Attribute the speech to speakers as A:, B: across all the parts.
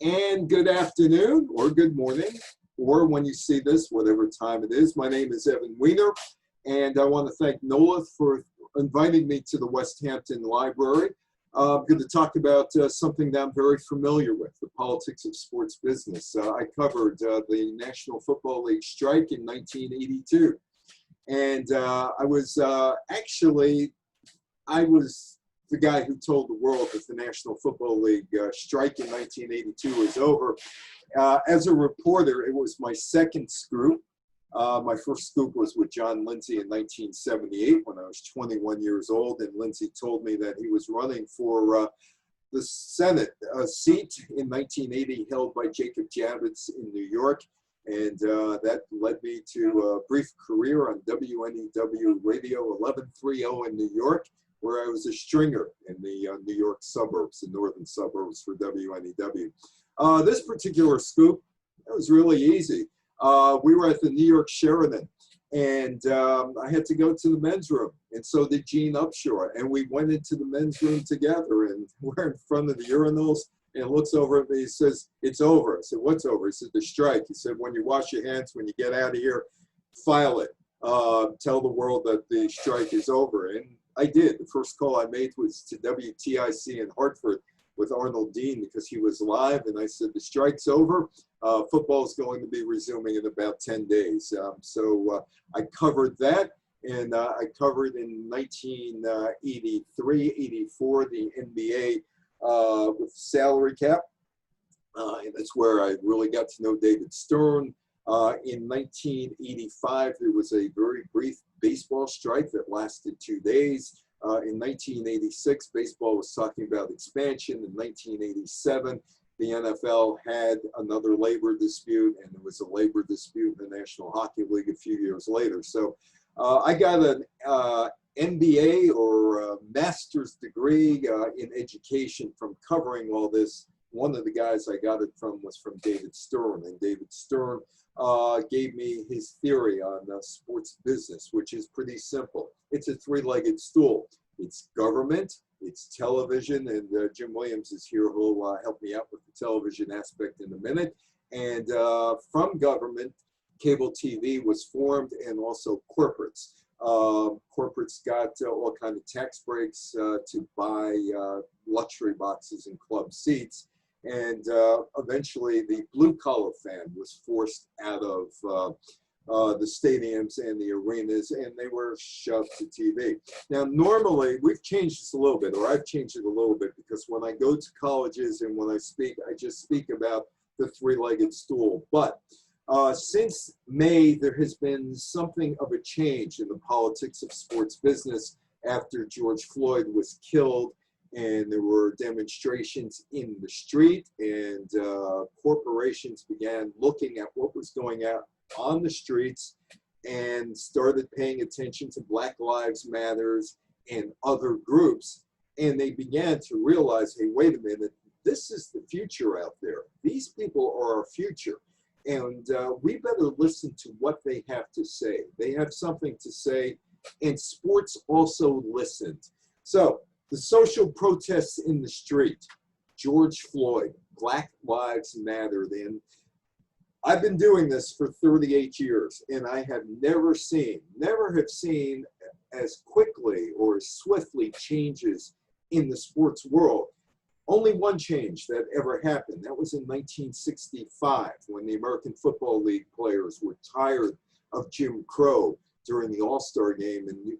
A: and good afternoon or good morning, or when you see this, whatever time it is. My name is Evan Weiner, and I want to thank Noah for inviting me to the Westhampton Library. I'm going to talk about something that I'm very familiar with, the politics of sports business. I covered the National Football League strike in 1982. And I was the guy who told the world that the National Football League strike in 1982 was over. As a reporter, it was my second scoop. My first scoop was with John Lindsay in 1978 when I was 21 years old, and Lindsay told me that he was running for the Senate seat in 1980 held by Jacob Javits in New York. And that led me to a brief career on WNEW Radio 1130 in New York, where I was a stringer in the New York suburbs, the northern suburbs for WNEW. This particular scoop, it was really easy. We were at the New York Sheraton, and I had to go to the men's room, and so did Gene Upshaw. And we went into the men's room together, and we're in front of the urinals, and looks over at me, he says, "It's over." I said, "What's over?" He said, "The strike." He said, "When you wash your hands, when you get out of here, file it. Tell the world that the strike is over." And I did. The first call I made was to WTIC in Hartford with Arnold Dean because he was live. And I said, "The strike's over. Football is going to be resuming in about 10 days. So I covered that. And I covered in 1983, 84, the NBA with salary cap. And that's where I really got to know David Stern. In 1985, there was a very brief baseball strike that lasted 2 days. In 1986, baseball was talking about expansion. In 1987, the NFL had another labor dispute, and there was a labor dispute in the National Hockey League a few years later. So I got an MBA or a master's degree in education from covering all this. One of the guys I got it from was from David Stern, and David Stern gave me his theory on sports business, which is pretty simple. It's a three-legged stool. It's government, it's television, and Jim Williams is here who'll help me out with the television aspect in a minute. And from government, cable TV was formed, and also corporates. Corporates got all kinds of tax breaks to buy luxury boxes and club seats. And eventually the blue-collar fan was forced out of the stadiums and the arenas, and they were shoved to TV. Now, normally, we've changed this a little bit, or I've changed it a little bit, because when I go to colleges and when I speak, I just speak about the three-legged stool. But since May, there has been something of a change in the politics of sports business after George Floyd was killed, and there were demonstrations in the street, and corporations began looking at what was going on the streets and started paying attention to Black Lives Matters and other groups. And they began to realize, hey, wait a minute, this is the future out there. These people are our future. And we better listen to what they have to say. They have something to say, and sports also listened. So the social protests in the street, George Floyd, Black Lives Matter. And I've been doing this for 38 years, and I have never have seen as quickly or as swiftly changes in the sports world. Only one change that ever happened. That was in 1965, when the American Football League players were tired of Jim Crow during the All-Star game in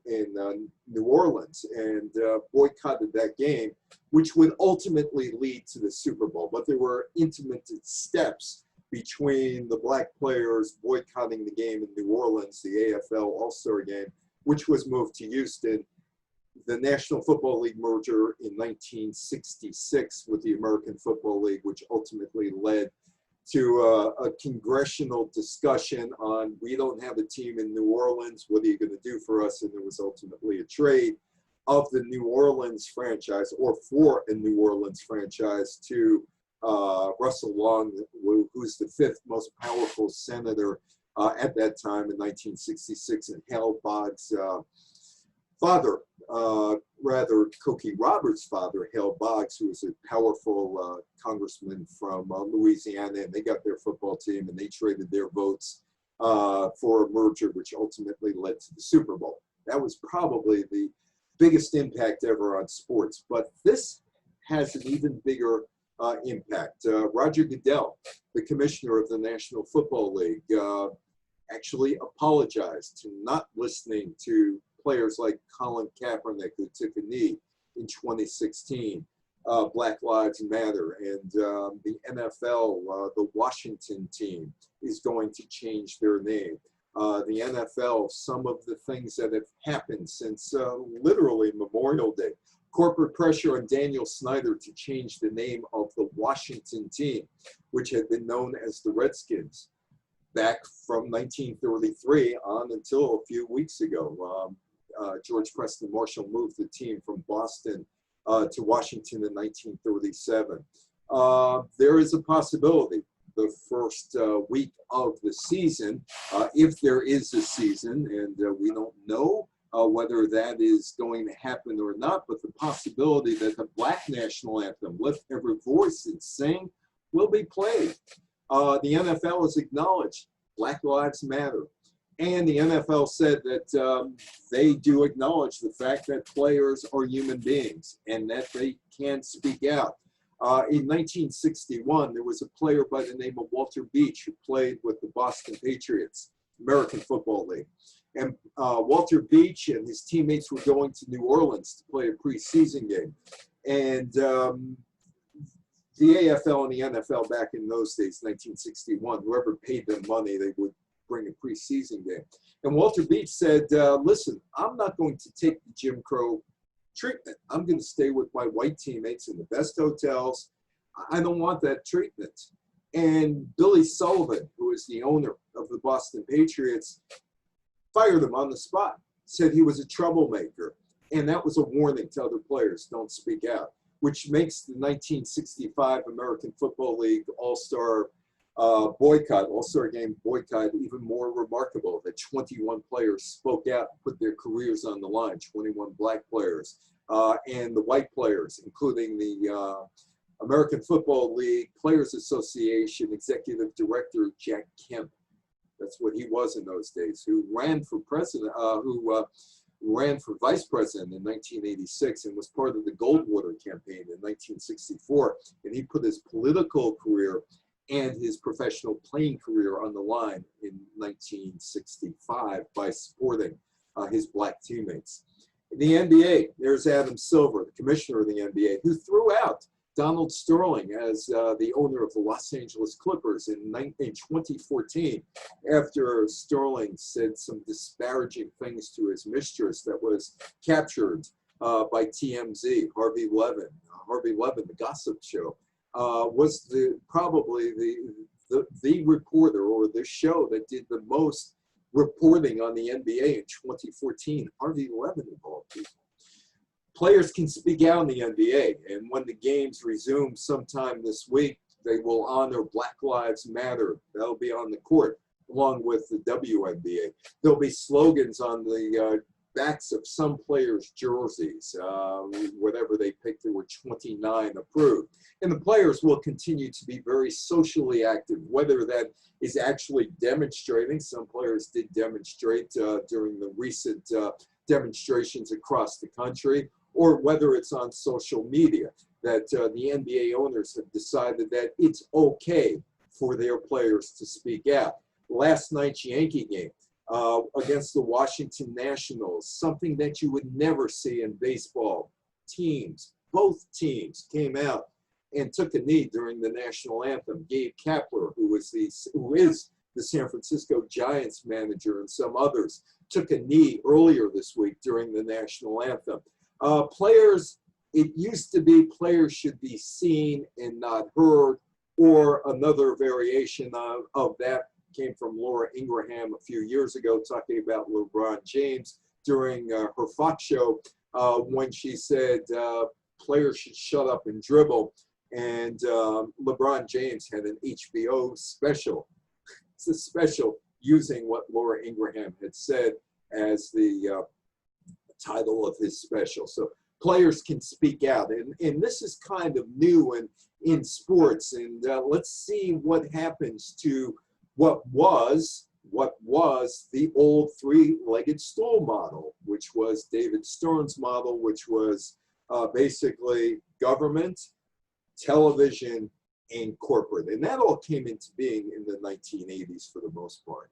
A: New Orleans, and boycotted that game, which would ultimately lead to the Super Bowl. But there were intermittent steps between the black players boycotting the game in New Orleans, the AFL All-Star game, which was moved to Houston, the National Football League merger in 1966 with the American Football League, which ultimately led to a congressional discussion on, we don't have a team in New Orleans, what are you going to do for us? And there was ultimately a trade of the New Orleans franchise, or for a New Orleans franchise, to Russell Long, who's the fifth most powerful senator at that time in 1966, and Hal Boggs, father, rather Cokie Roberts' father, Hale Boggs, who was a powerful congressman from Louisiana, and they got their football team and they traded their votes for a merger, which ultimately led to the Super Bowl. That was probably the biggest impact ever on sports. But this has an even bigger impact. Roger Goodell, the commissioner of the National Football League, actually apologized to not listening to players like Colin Kaepernick, who took a knee in 2016. Black Lives Matter, and the NFL, the Washington team is going to change their name. The NFL, some of the things that have happened since literally Memorial Day. Corporate pressure on Daniel Snyder to change the name of the Washington team, which had been known as the Redskins back from 1933 on until a few weeks ago. George Preston Marshall moved the team from Boston to Washington in 1937. There is a possibility the first week of the season, if there is a season, and we don't know whether that is going to happen or not, but the possibility that the Black National Anthem, Lift Every Voice and Sing, will be played. The NFL has acknowledged Black Lives Matter. And the NFL said that they do acknowledge the fact that players are human beings and that they can speak out. In 1961, there was a player by the name of Walter Beach who played with the Boston Patriots, American Football League. And Walter Beach and his teammates were going to New Orleans to play a preseason game. And the AFL and the NFL back in those days, 1961, whoever paid them money, they would bring a preseason game. And Walter Beach said, listen, I'm not going to take the Jim Crow treatment. I'm going to stay with my white teammates in the best hotels. I don't want that treatment. And Billy Sullivan, who is the owner of the Boston Patriots, fired him on the spot, said he was a troublemaker. And that was a warning to other players, don't speak out, which makes the 1965 American Football League All-Star boycott, All-Star Game boycott, even more remarkable, that 21 players spoke out and put their careers on the line, 21 black players, and the white players, including the American Football League Players Association Executive Director Jack Kemp. That's what he was in those days, who ran for president, ran for vice president in 1986 and was part of the Goldwater campaign in 1964. And he put his political career and his professional playing career on the line in 1965 by supporting his black teammates. In the NBA, there's Adam Silver, the commissioner of the NBA, who threw out Donald Sterling as the owner of the Los Angeles Clippers in 2014 after Sterling said some disparaging things to his mistress that was captured by TMZ, Harvey Levin. Harvey Levin, the gossip show, was probably the reporter or the show that did the most reporting on the NBA in 2014. Harvey Levin of all people. Players can speak out in the NBA, and when the games resume sometime this week, they will honor Black Lives Matter. That'll be on the court, along with the WNBA. There'll be slogans on the backs of some players' jerseys, whatever they picked. There were 29 approved. And the players will continue to be very socially active, whether that is actually demonstrating. Some players did demonstrate during the recent demonstrations across the country, or whether it's on social media, that the NBA owners have decided that it's okay for their players to speak out. Last night's Yankee game against the Washington Nationals, something that you would never see in baseball. Both teams came out and took a knee during the national anthem. Gabe Kapler, who is the San Francisco Giants manager, and some others took a knee earlier this week during the national anthem. Players, it used to be players should be seen and not heard, or another variation of that came from Laura Ingraham a few years ago, talking about LeBron James during her Fox show when she said players should shut up and dribble. And LeBron James had an HBO special. It's a special using what Laura Ingraham had said as the title of his special. So players can speak out. And this is kind of new in sports. And let's see what happens to what was the old three-legged stool model, which was David Stern's model, which was basically government, television, and corporate. And that all came into being in the 1980s for the most part.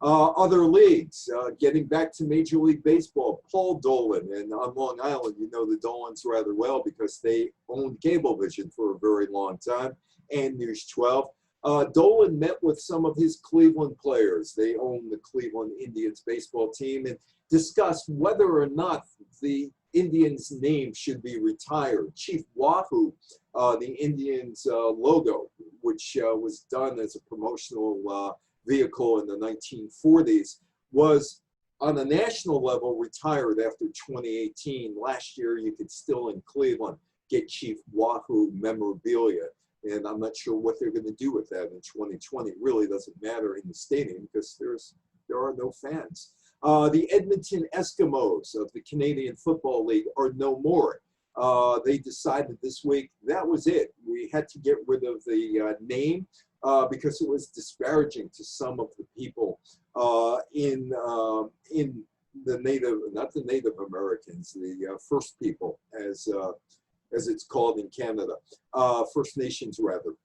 A: Other leagues, getting back to Major League Baseball, Paul Dolan, and on Long Island, you know the Dolans rather well because they owned Cablevision for a very long time, and News 12. Dolan met with some of his Cleveland players. They own the Cleveland Indians baseball team and discussed whether or not the Indians' name should be retired. Chief Wahoo, the Indians' logo, which was done as a promotional vehicle in the 1940s, was on a national level retired after 2018. Last year, you could still in Cleveland get Chief Wahoo memorabilia. And I'm not sure what they're going to do with that in 2020. It really doesn't matter in the stadium because there are no fans. The Edmonton Eskimos of the Canadian Football League are no more. They decided this week that was it. We had to get rid of the name because it was disparaging to some of the people in the Native, not the Native Americans, the First People, as it's called in Canada, First Nations rather.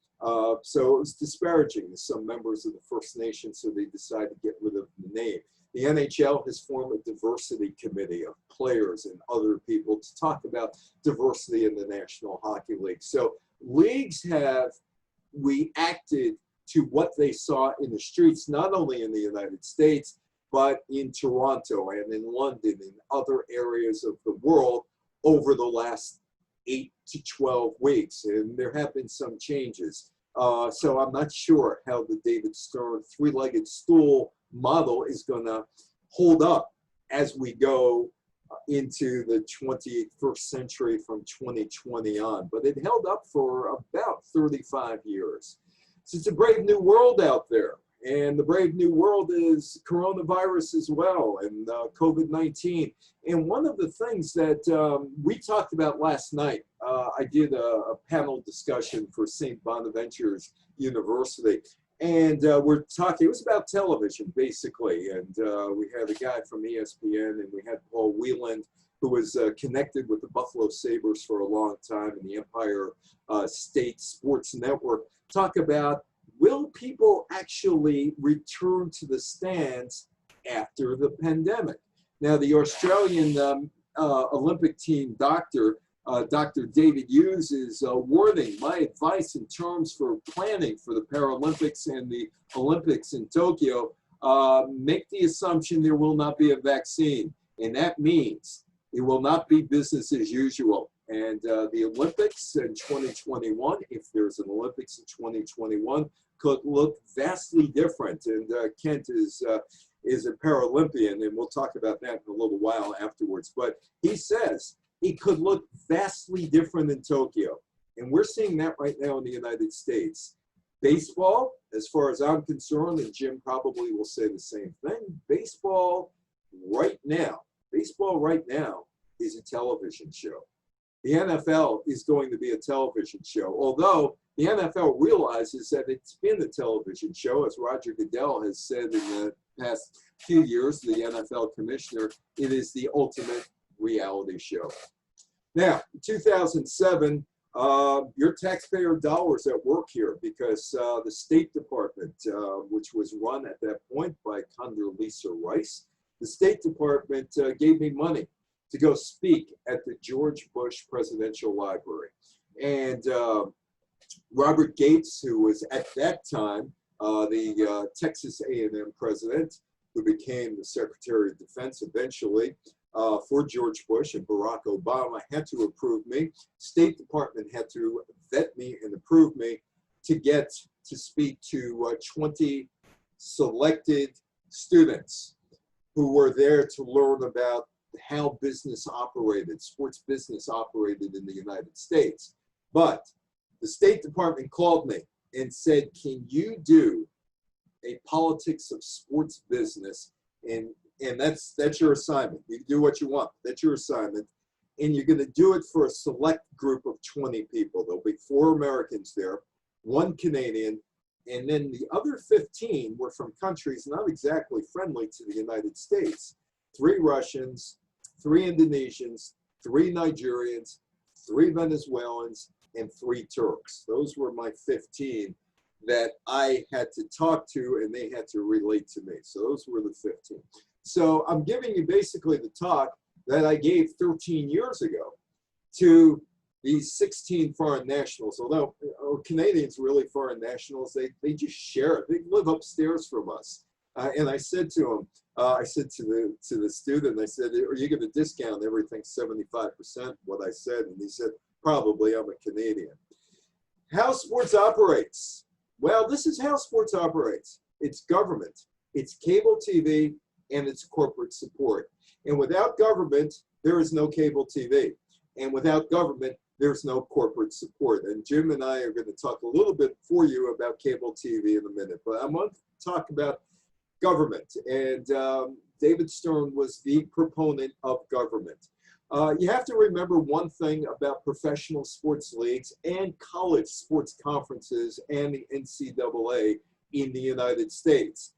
A: So it was disparaging to some members of the First Nations, so they decided to get rid of the name. The NHL has formed a diversity committee of players and other people to talk about diversity in the National Hockey League. So leagues have reacted to what they saw in the streets, not only in the United States, but in Toronto and in London and other areas of the world over the last 8 to 12 weeks, and there have been some changes. So I'm not sure how the David Stern three-legged stool model is going to hold up as we go into the 21st century from 2020 on. But it held up for about 35 years. So it's a brave new world out there. And the brave new world is coronavirus as well, and COVID-19. And one of the things that we talked about last night, I did a panel discussion for St. Bonaventure's University. And we're talking, it was about television, basically. And we had a guy from ESPN, and we had Paul Whelan, who was connected with the Buffalo Sabres for a long time in the Empire State Sports Network, talk about, will people actually return to the stands after the pandemic? Now, the Australian Olympic team doctor, Dr. David Hughes, is warning my advice in terms for planning for the Paralympics and the Olympics in Tokyo, make the assumption there will not be a vaccine. And that means it will not be business as usual. And the Olympics in 2021, if there's an Olympics in 2021, could look vastly different. And Kent is a Paralympian, and we'll talk about that in a little while afterwards. But he says it could look vastly different in Tokyo. And we're seeing that right now in the United States. Baseball, as far as I'm concerned, and Jim probably will say the same thing, baseball right now is a television show. The NFL is going to be a television show, although the NFL realizes that it's been a television show, as Roger Goodell has said in the past few years, the NFL commissioner, it is the ultimate reality show. Now, in 2007, your taxpayer dollars at work here, because the State Department, which was run at that point by Condoleezza Rice, the State Department gave me money to go speak at the George Bush Presidential Library. And Robert Gates, who was at that time the Texas A&M president, who became the Secretary of Defense eventually for George Bush and Barack Obama, had to approve me. State Department had to vet me and approve me to get to speak to 20 selected students who were there to learn about how business operated, sports business operated in the United States. But the State Department called me and said, can you do a politics of sports business in And that's your assignment. You can do what you want. That's your assignment. And you're going to do it for a select group of 20 people. There'll be 4 Americans there, 1 Canadian, and then the other 15 were from countries not exactly friendly to the United States. 3 Russians, 3 Indonesians, 3 Nigerians, 3 Venezuelans, and 3 Turks. Those were my 15 that I had to talk to, and they had to relate to me. So those were the 15. So I'm giving you basically the talk that I gave 13 years ago to these 16 foreign nationals, although Canadians really foreign nationals, they just share it. They live upstairs from us. And I said to them, I said to the student, I said, are you going to discount everything 75%, what I said? And he said, probably, I'm a Canadian. How sports operates? Well, this is how sports operates. It's government, it's cable TV, and it's corporate support. And without government, there is no cable TV. And without government, there's no corporate support. And Jim and I are going to talk a little bit for you about cable TV in a minute. But I'm going to talk about government. And David Stern was the proponent of government. You have to remember one thing about professional sports leagues and college sports conferences and the NCAA in the United States.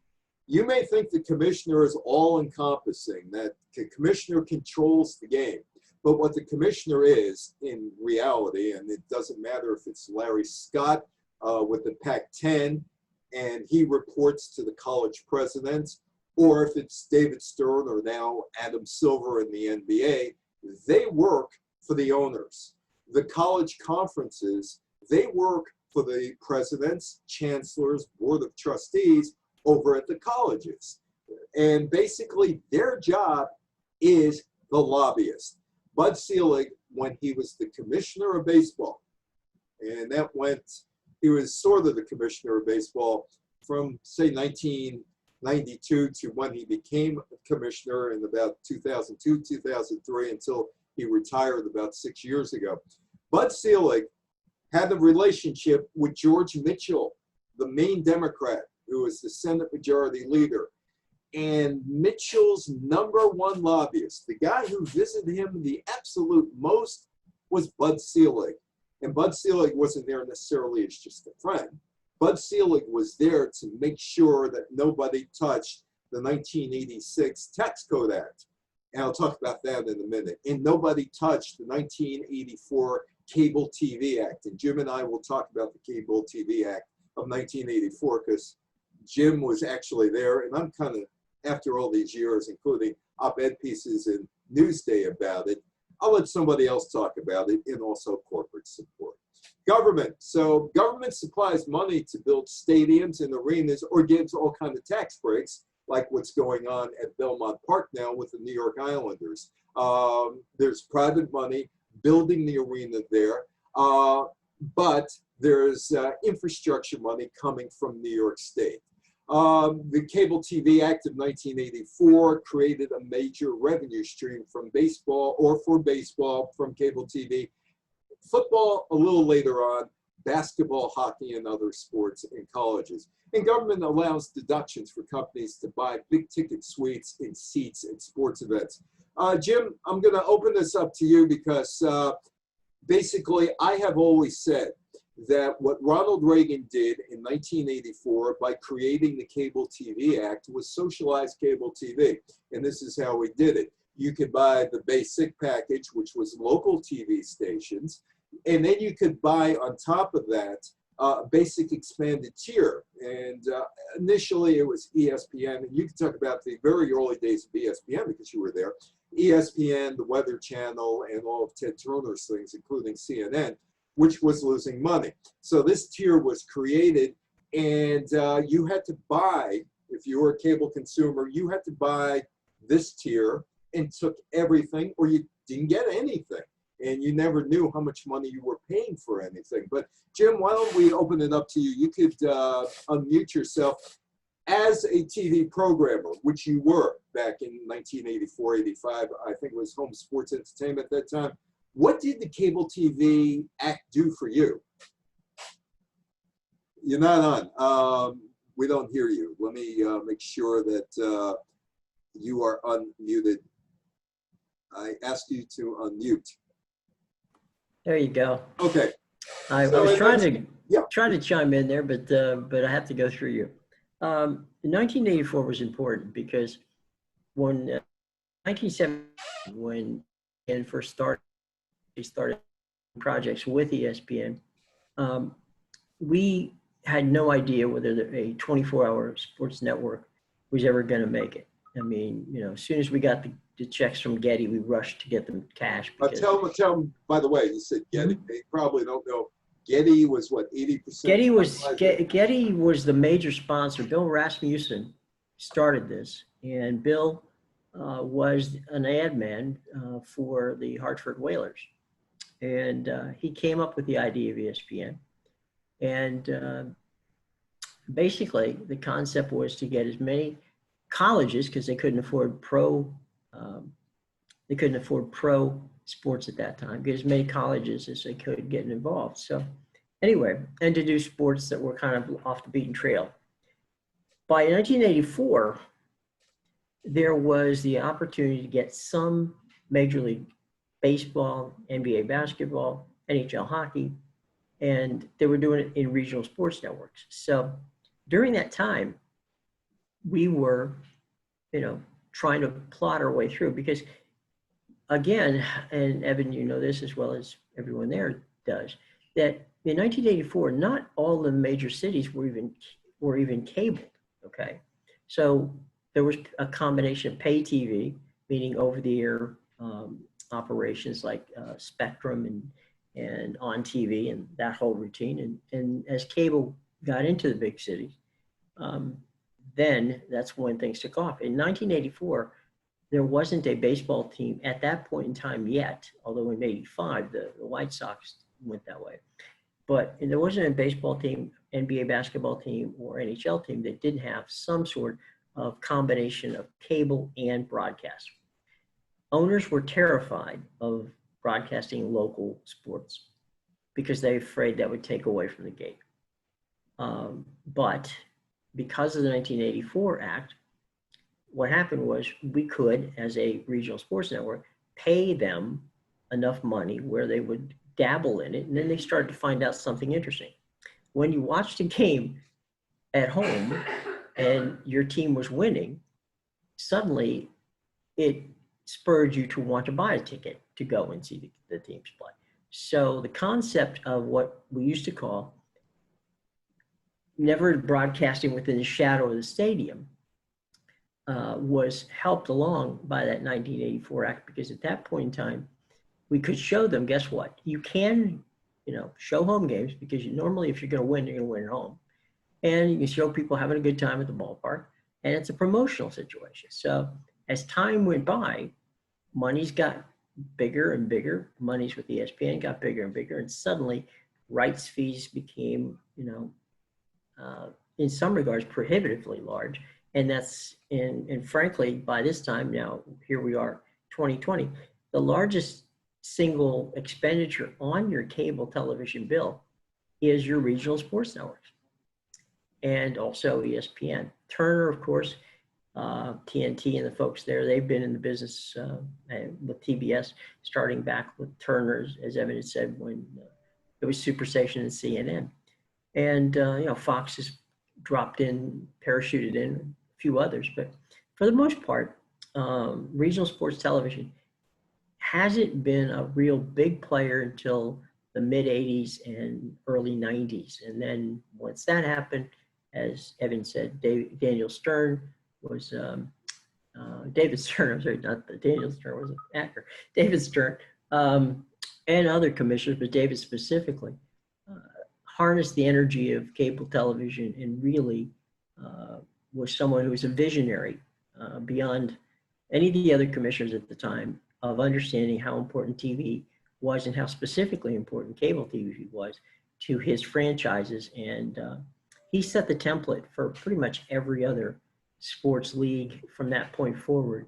A: You may think the commissioner is all-encompassing, that the commissioner controls the game. But what the commissioner is in reality, and it doesn't matter if it's Larry Scott with the Pac-10 and he reports to the college president, or if it's David Stern or now Adam Silver in the NBA, they work for the owners. The college conferences, they work for the presidents, chancellors, board of trustees over at the colleges. And basically their job is the lobbyist. Bud Selig, when he was the commissioner of baseball, and he was sort of the commissioner of baseball from, say, 1992 to when he became commissioner in about 2002, 2003, until he retired about 6 years ago. Bud Selig had a relationship with George Mitchell, the Maine Democrat, who was the Senate Majority Leader. And Mitchell's #1 lobbyist, the guy who visited him the absolute most, was Bud Selig. And Bud Selig wasn't there necessarily as just a friend. Bud Selig was there to make sure that nobody touched the 1986 Tax Code Act. And I'll talk about that in a minute. And nobody touched the 1984 Cable TV Act. And Jim and I will talk about the Cable TV Act of 1984 because Jim was actually there. And I'm kind of, after all these years, including op-ed pieces in Newsday about it, I'll let somebody else talk about it, and also corporate support. Government. So government supplies money to build stadiums and arenas or gives all kinds of tax breaks, like what's going on at Belmont Park now with the New York Islanders. There's private money building the arena there, but there's infrastructure money coming from New York State. The Cable TV Act of 1984 created a major revenue stream from baseball, or for baseball, from cable TV. Football a little later on, basketball, hockey, and other sports in colleges. And government allows deductions for companies to buy big ticket suites and seats at sports events. Jim, I'm going to open this up to you because basically I have always said that what Ronald Reagan did in 1984 by creating the Cable TV Act was socialize cable TV. And this is how we did it. You could buy the basic package, which was local TV stations, and then you could buy on top of that basic expanded tier. And initially it was ESPN, and you can talk about the very early days of ESPN because you were there. ESPN, the Weather Channel, and all of Ted Turner's things, including CNN, which was losing money. So this tier was created, and you had to buy, if you were a cable consumer, you had to buy this tier and took everything, or you didn't get anything. And you never knew how much money you were paying for anything. But Jim, why don't we open it up to you? You could unmute yourself. As a TV programmer, which you were back in 1984, 85, I think it was Home Sports Entertainment at that time, what did the Cable TV Act do for you? You're not on. We don't hear you. Let me make sure that You are unmuted. I asked you to unmute.
B: There you go.
A: Okay.
B: I
A: So
B: was trying
A: yeah.
B: to chime in there, but I have to go through you. 1984 was important because when 1970, when ESPN first started, they started projects with ESPN. We had no idea whether a 24-hour sports network was ever going to make it. I mean, you know, as soon as we got the checks from Getty, we rushed to get them cash. Because,
A: tell them, by the way, you said Getty. They probably don't know. Getty was what, 80%?
B: Getty was the major sponsor. Bill Rasmussen started this, and Bill was an ad man for the Hartford Whalers. And he came up with the idea of ESPN. And basically, the concept was to get as many colleges, because they couldn't afford pro sports at that time, get as many colleges as they could get involved. So anyway, and to do sports that were kind of off the beaten trail. By 1984, there was the opportunity to get some Major League Baseball, NBA basketball, NHL hockey, and they were doing it in regional sports networks. So during that time, we were, you know, trying to plot our way through, because again, and Evan, you know this as well as everyone there does, that in 1984, not all the major cities were even cabled, okay? So there was a combination of pay TV, meaning over-the-air operations like Spectrum and on TV and that whole routine. And as cable got into the big cities, then that's when things took off. In 1984, there wasn't a baseball team at that point in time yet, although in 85, the White Sox went that way. But there wasn't a baseball team, NBA basketball team, or NHL team that didn't have some sort of combination of cable and broadcast. Owners were terrified of broadcasting local sports because they were afraid that would take away from the game. But because of the 1984 Act, what happened was we could, as a regional sports network, pay them enough money where they would dabble in it, and then they started to find out something interesting. When you watched a game at home and your team was winning, suddenly it spurred you to want to buy a ticket to go and see the teams play. So the concept of what we used to call never broadcasting within the shadow of the stadium was helped along by that 1984 Act, because at that point in time, we could show them, guess what? You can, you know, show home games, because normally if you're going to win, you're going to win at home. And you can show people having a good time at the ballpark, and it's a promotional situation. So as time went by, monies got bigger and bigger. Monies with ESPN got bigger and bigger, and suddenly rights fees became, you know, in some regards prohibitively large. And that's, and frankly, by this time now, here we are, 2020, the largest single expenditure on your cable television bill is your regional sports networks, and also ESPN. Turner, of course, TNT and the folks there, they've been in the business with TBS, starting back with Turner's, as Evan had said, when it was Superstation and CNN. And, you know, Fox has dropped in, parachuted in, a few others. But for the most part, regional sports television hasn't been a real big player until the mid 80s and early 90s. And then once that happened, as Evan said, Daniel Stern was, David Stern, I'm sorry, not Daniel Stern was an actor, David Stern, and other commissioners, but David specifically, harnessed the energy of cable television and really was someone who was a visionary beyond any of the other commissioners at the time, of understanding how important TV was and how specifically important cable TV was to his franchises. And he set the template for pretty much every other sports league from that point forward,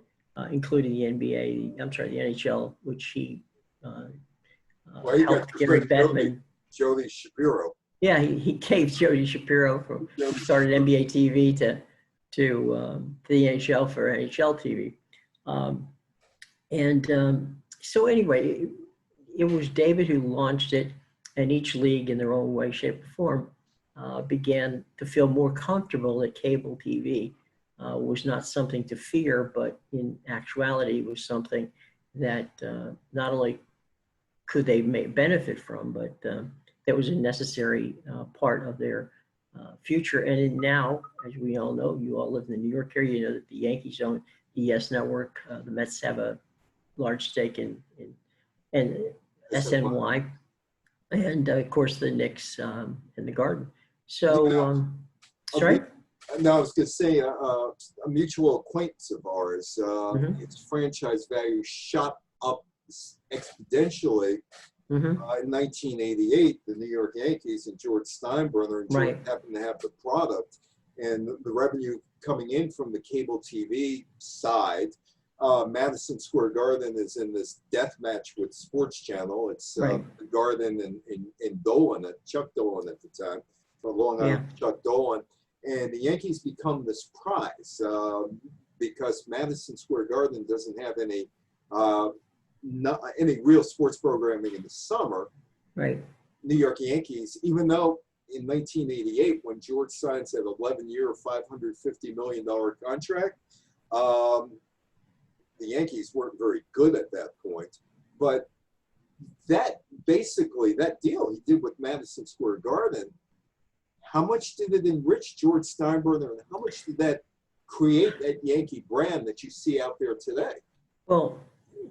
B: including the NBA, I'm sorry, the NHL, which he helped Gary Bettman.
A: Jody Shapiro.
B: Yeah, he gave Jody Shapiro, who started NBA TV, to the NHL for NHL TV. So anyway, it was David who launched it, and each league in their own way, shape, or form began to feel more comfortable that cable TV was not something to fear, but in actuality was something that not only could they benefit from, but that was a necessary part of their future. And now, as we all know, you all live in the New York area, you know that the Yankees own the YES Network. The Mets have a large stake in SNY, and of course the Knicks and the Garden. So, sorry?
A: No, I was going to say a mutual acquaintance of ours, its franchise value shot up exponentially in 1988. The New York Yankees and George Steinbrenner and George happened to have the product, and the revenue coming in from the cable TV side. Madison Square Garden is in this death match with Sports Channel. It's the Garden in Dolan, Chuck Dolan at the time, from Long Island, Chuck Dolan. And the Yankees become this prize because Madison Square Garden doesn't have any real sports programming in the summer. Right. New York Yankees, even though in 1988, when George signs that 11-year, $550 million contract, the Yankees weren't very good at that point. But that deal he did with Madison Square Garden, how much did it enrich George Steinbrenner, and how much did that create that Yankee brand that you see out there today? Well,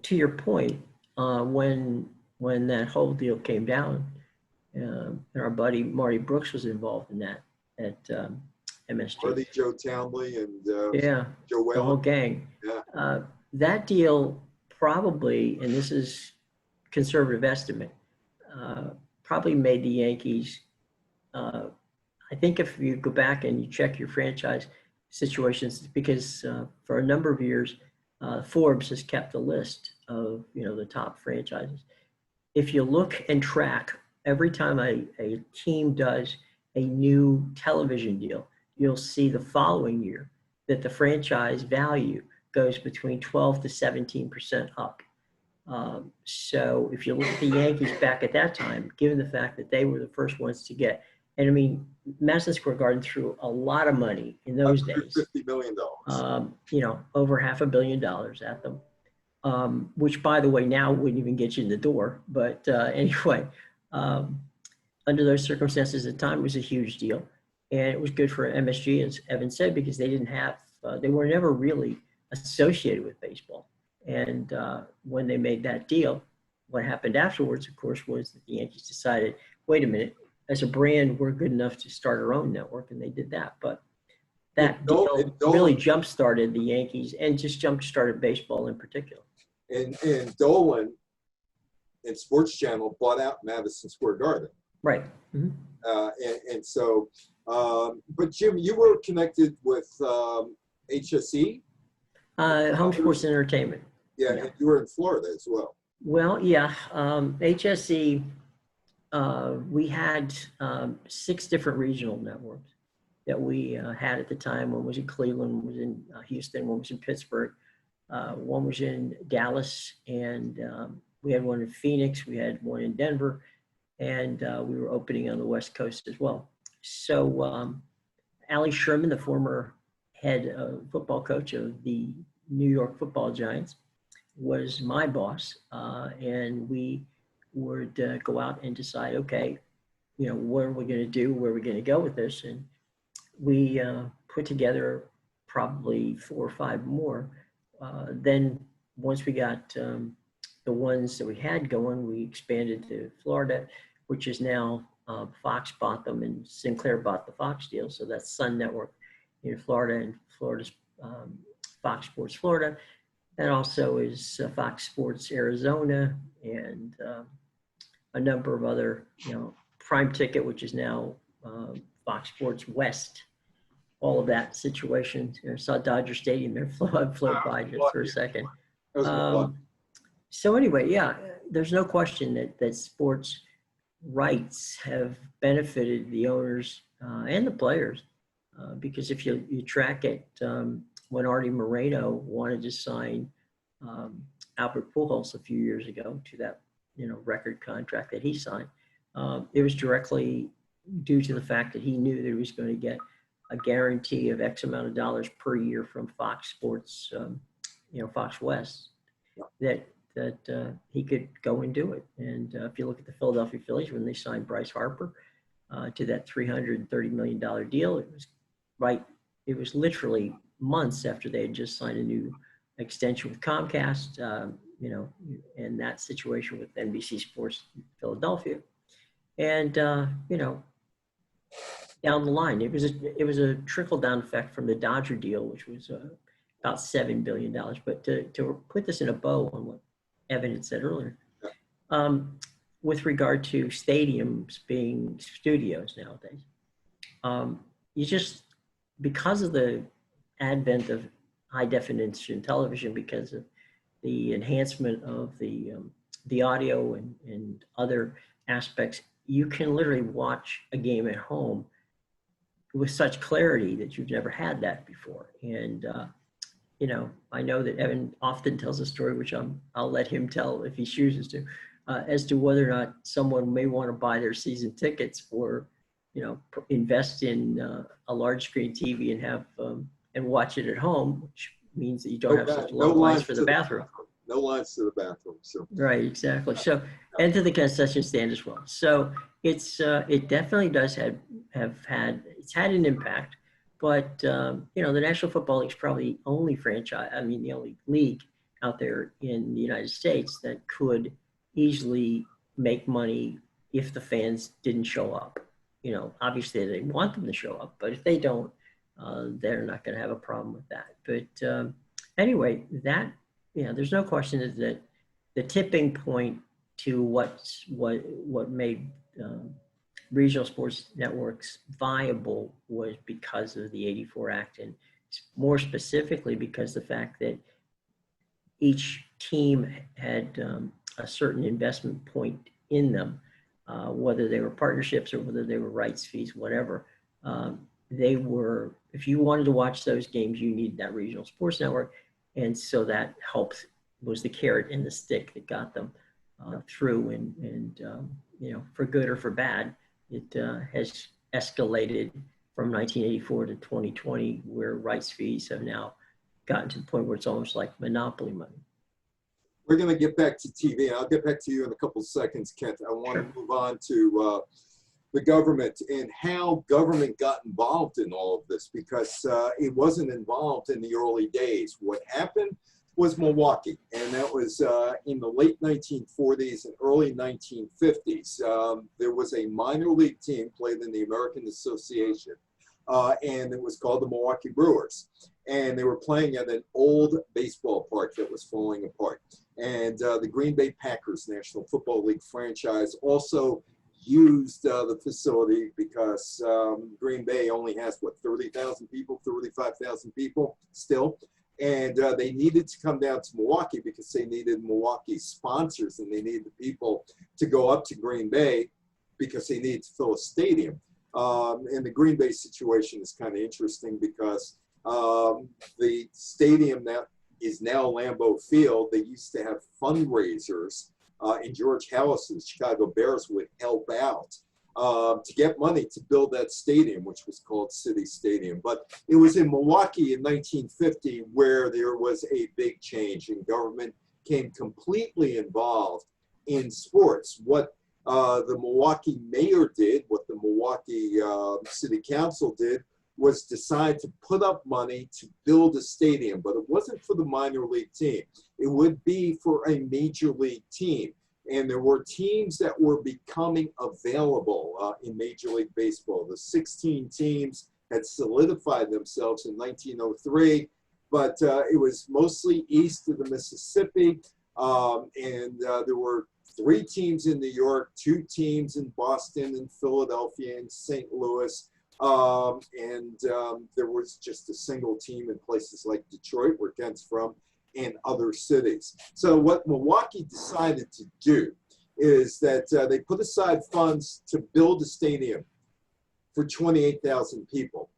B: to your point, when that whole deal came down, our buddy Marty Brooks was involved in that at MSG.
A: Marty, Joe Townley, and Joe Whalen.
B: The whole gang.
A: Yeah.
B: That deal probably, and this is conservative estimate, probably made the Yankees. I think if you go back and you check your franchise situations, because for a number of years, Forbes has kept a list of the top franchises. If you look and track every time a team does a new television deal, you'll see the following year that the franchise value goes between 12 to 17% up. So if you look at the Yankees back at that time, given the fact that they were the first ones to get, and I mean, Madison Square Garden threw a lot of money in those days.
A: $50 million.
B: Over $500 million at them, which, by the way, now wouldn't even get you in the door. But anyway, under those circumstances at the time, it was a huge deal. And it was good for MSG, as Evan said, because they didn't have, they were never really associated with baseball. And when they made that deal, what happened afterwards, of course, was that the Yankees decided, wait a minute, as a brand, we're good enough to start our own network, and they did that. But that deal really jump-started the Yankees and just jump-started baseball in particular.
A: And Dolan and Sports Channel bought out Madison Square Garden.
B: Right. Mm-hmm.
A: But Jim, you were connected with HSE?
B: Home Sports Entertainment.
A: Yeah, and you were in Florida as well.
B: Well, yeah. HSE, we had 6 different regional networks that we had at the time. One was in Cleveland, one was in Houston, one was in Pittsburgh, one was in Dallas, and we had one in Phoenix, we had one in Denver, and we were opening on the West Coast as well. So Ali Sherman, the former head football coach of the New York Football Giants, was my boss, and we would go out and decide, okay, what are we going to do? Where are we going to go with this? And we put together probably 4 or 5 more. Then once we got the ones that we had going, we expanded to Florida, which is now Fox bought them and Sinclair bought the Fox deal. So that's Sun Network in Florida, and Florida's Fox Sports Florida. That also is Fox Sports Arizona, and a number of other, Prime Ticket, which is now Fox Sports West. All of that situation. I saw Dodger Stadium there float by just for a second. So anyway, yeah, there's no question that sports rights have benefited the owners and the players because if you track it, when Artie Moreno wanted to sign Albert Pujols a few years ago to that record contract that he signed, it was directly due to the fact that he knew that he was going to get a guarantee of X amount of dollars per year from Fox Sports, Fox West, that he could go and do it. And if you look at the Philadelphia Phillies, when they signed Bryce Harper to that $330 million deal, it was literally months after they had just signed a new extension with Comcast, and that situation with NBC Sports Philadelphia. And, down the line, it was a trickle down effect from the Dodger deal, which was about $7 billion. But to put this in a bow on what Evan had said earlier, with regard to stadiums being studios nowadays, because of the advent of high definition television, because of the enhancement of the audio and other aspects, you can literally watch a game at home with such clarity that you've never had that before. And, I know that Evan often tells a story, which I'll let him tell if he chooses to, as to whether or not someone may want to buy their season tickets or, invest in a large screen TV and have, and watch it at home, which means that you don't have such long lines for the bathroom.
A: No lines to the bathroom. So.
B: Right, exactly. So, and to the concession stand as well. So it definitely does had an impact, but the National Football League is probably the only the only league out there in the United States that could easily make money if the fans didn't show up. Obviously they want them to show up, but if they don't, they're not going to have a problem with that. But anyway, there's no question that the tipping point to what made regional sports networks viable was because of the '84 Act, and more specifically because the fact that each team had a certain investment point in them, whether they were partnerships or whether they were rights fees, whatever. If you wanted to watch those games, you needed that regional sports network. And so that was the carrot and the stick that got them through. And for good or for bad, it has escalated from 1984 to 2020, where rights fees have now gotten to the point where it's almost like monopoly money.
A: We're going to get back to TV. I'll get back to you in a couple of seconds, Kent. I want to move on to the government and how government got involved in all of this, because it wasn't involved in the early days. What happened was Milwaukee, and that was in the late 1940s and early 1950s. There was a minor league team played in the American Association, and it was called the Milwaukee Brewers. And they were playing at an old baseball park that was falling apart. And the Green Bay Packers National Football League franchise also used the facility because Green Bay only has, 30,000 people, 35,000 people still. And they needed to come down to Milwaukee because they needed Milwaukee sponsors, and they needed the people to go up to Green Bay because they needed to fill a stadium. And the Green Bay situation is kind of interesting because the stadium that is now Lambeau Field, they used to have fundraisers, and George Halas's Chicago Bears would help out to get money to build that stadium, which was called City Stadium. But it was in Milwaukee in 1950 where there was a big change, and government came completely involved in sports. What the Milwaukee mayor did, what the Milwaukee City Council did, was decide to put up money to build a stadium, but it wasn't for the minor league team. It would be for a major league team. And there were teams that were becoming available in Major League Baseball. The 16 teams had solidified themselves in 1903, but it was mostly east of the Mississippi. And there were 3 teams in New York, 2 teams in Boston and Philadelphia and St. Louis. And there was just a single team in places like Detroit, where Kent's from, and other cities. So what Milwaukee decided to do is that they put aside funds to build a stadium for 28,000 people.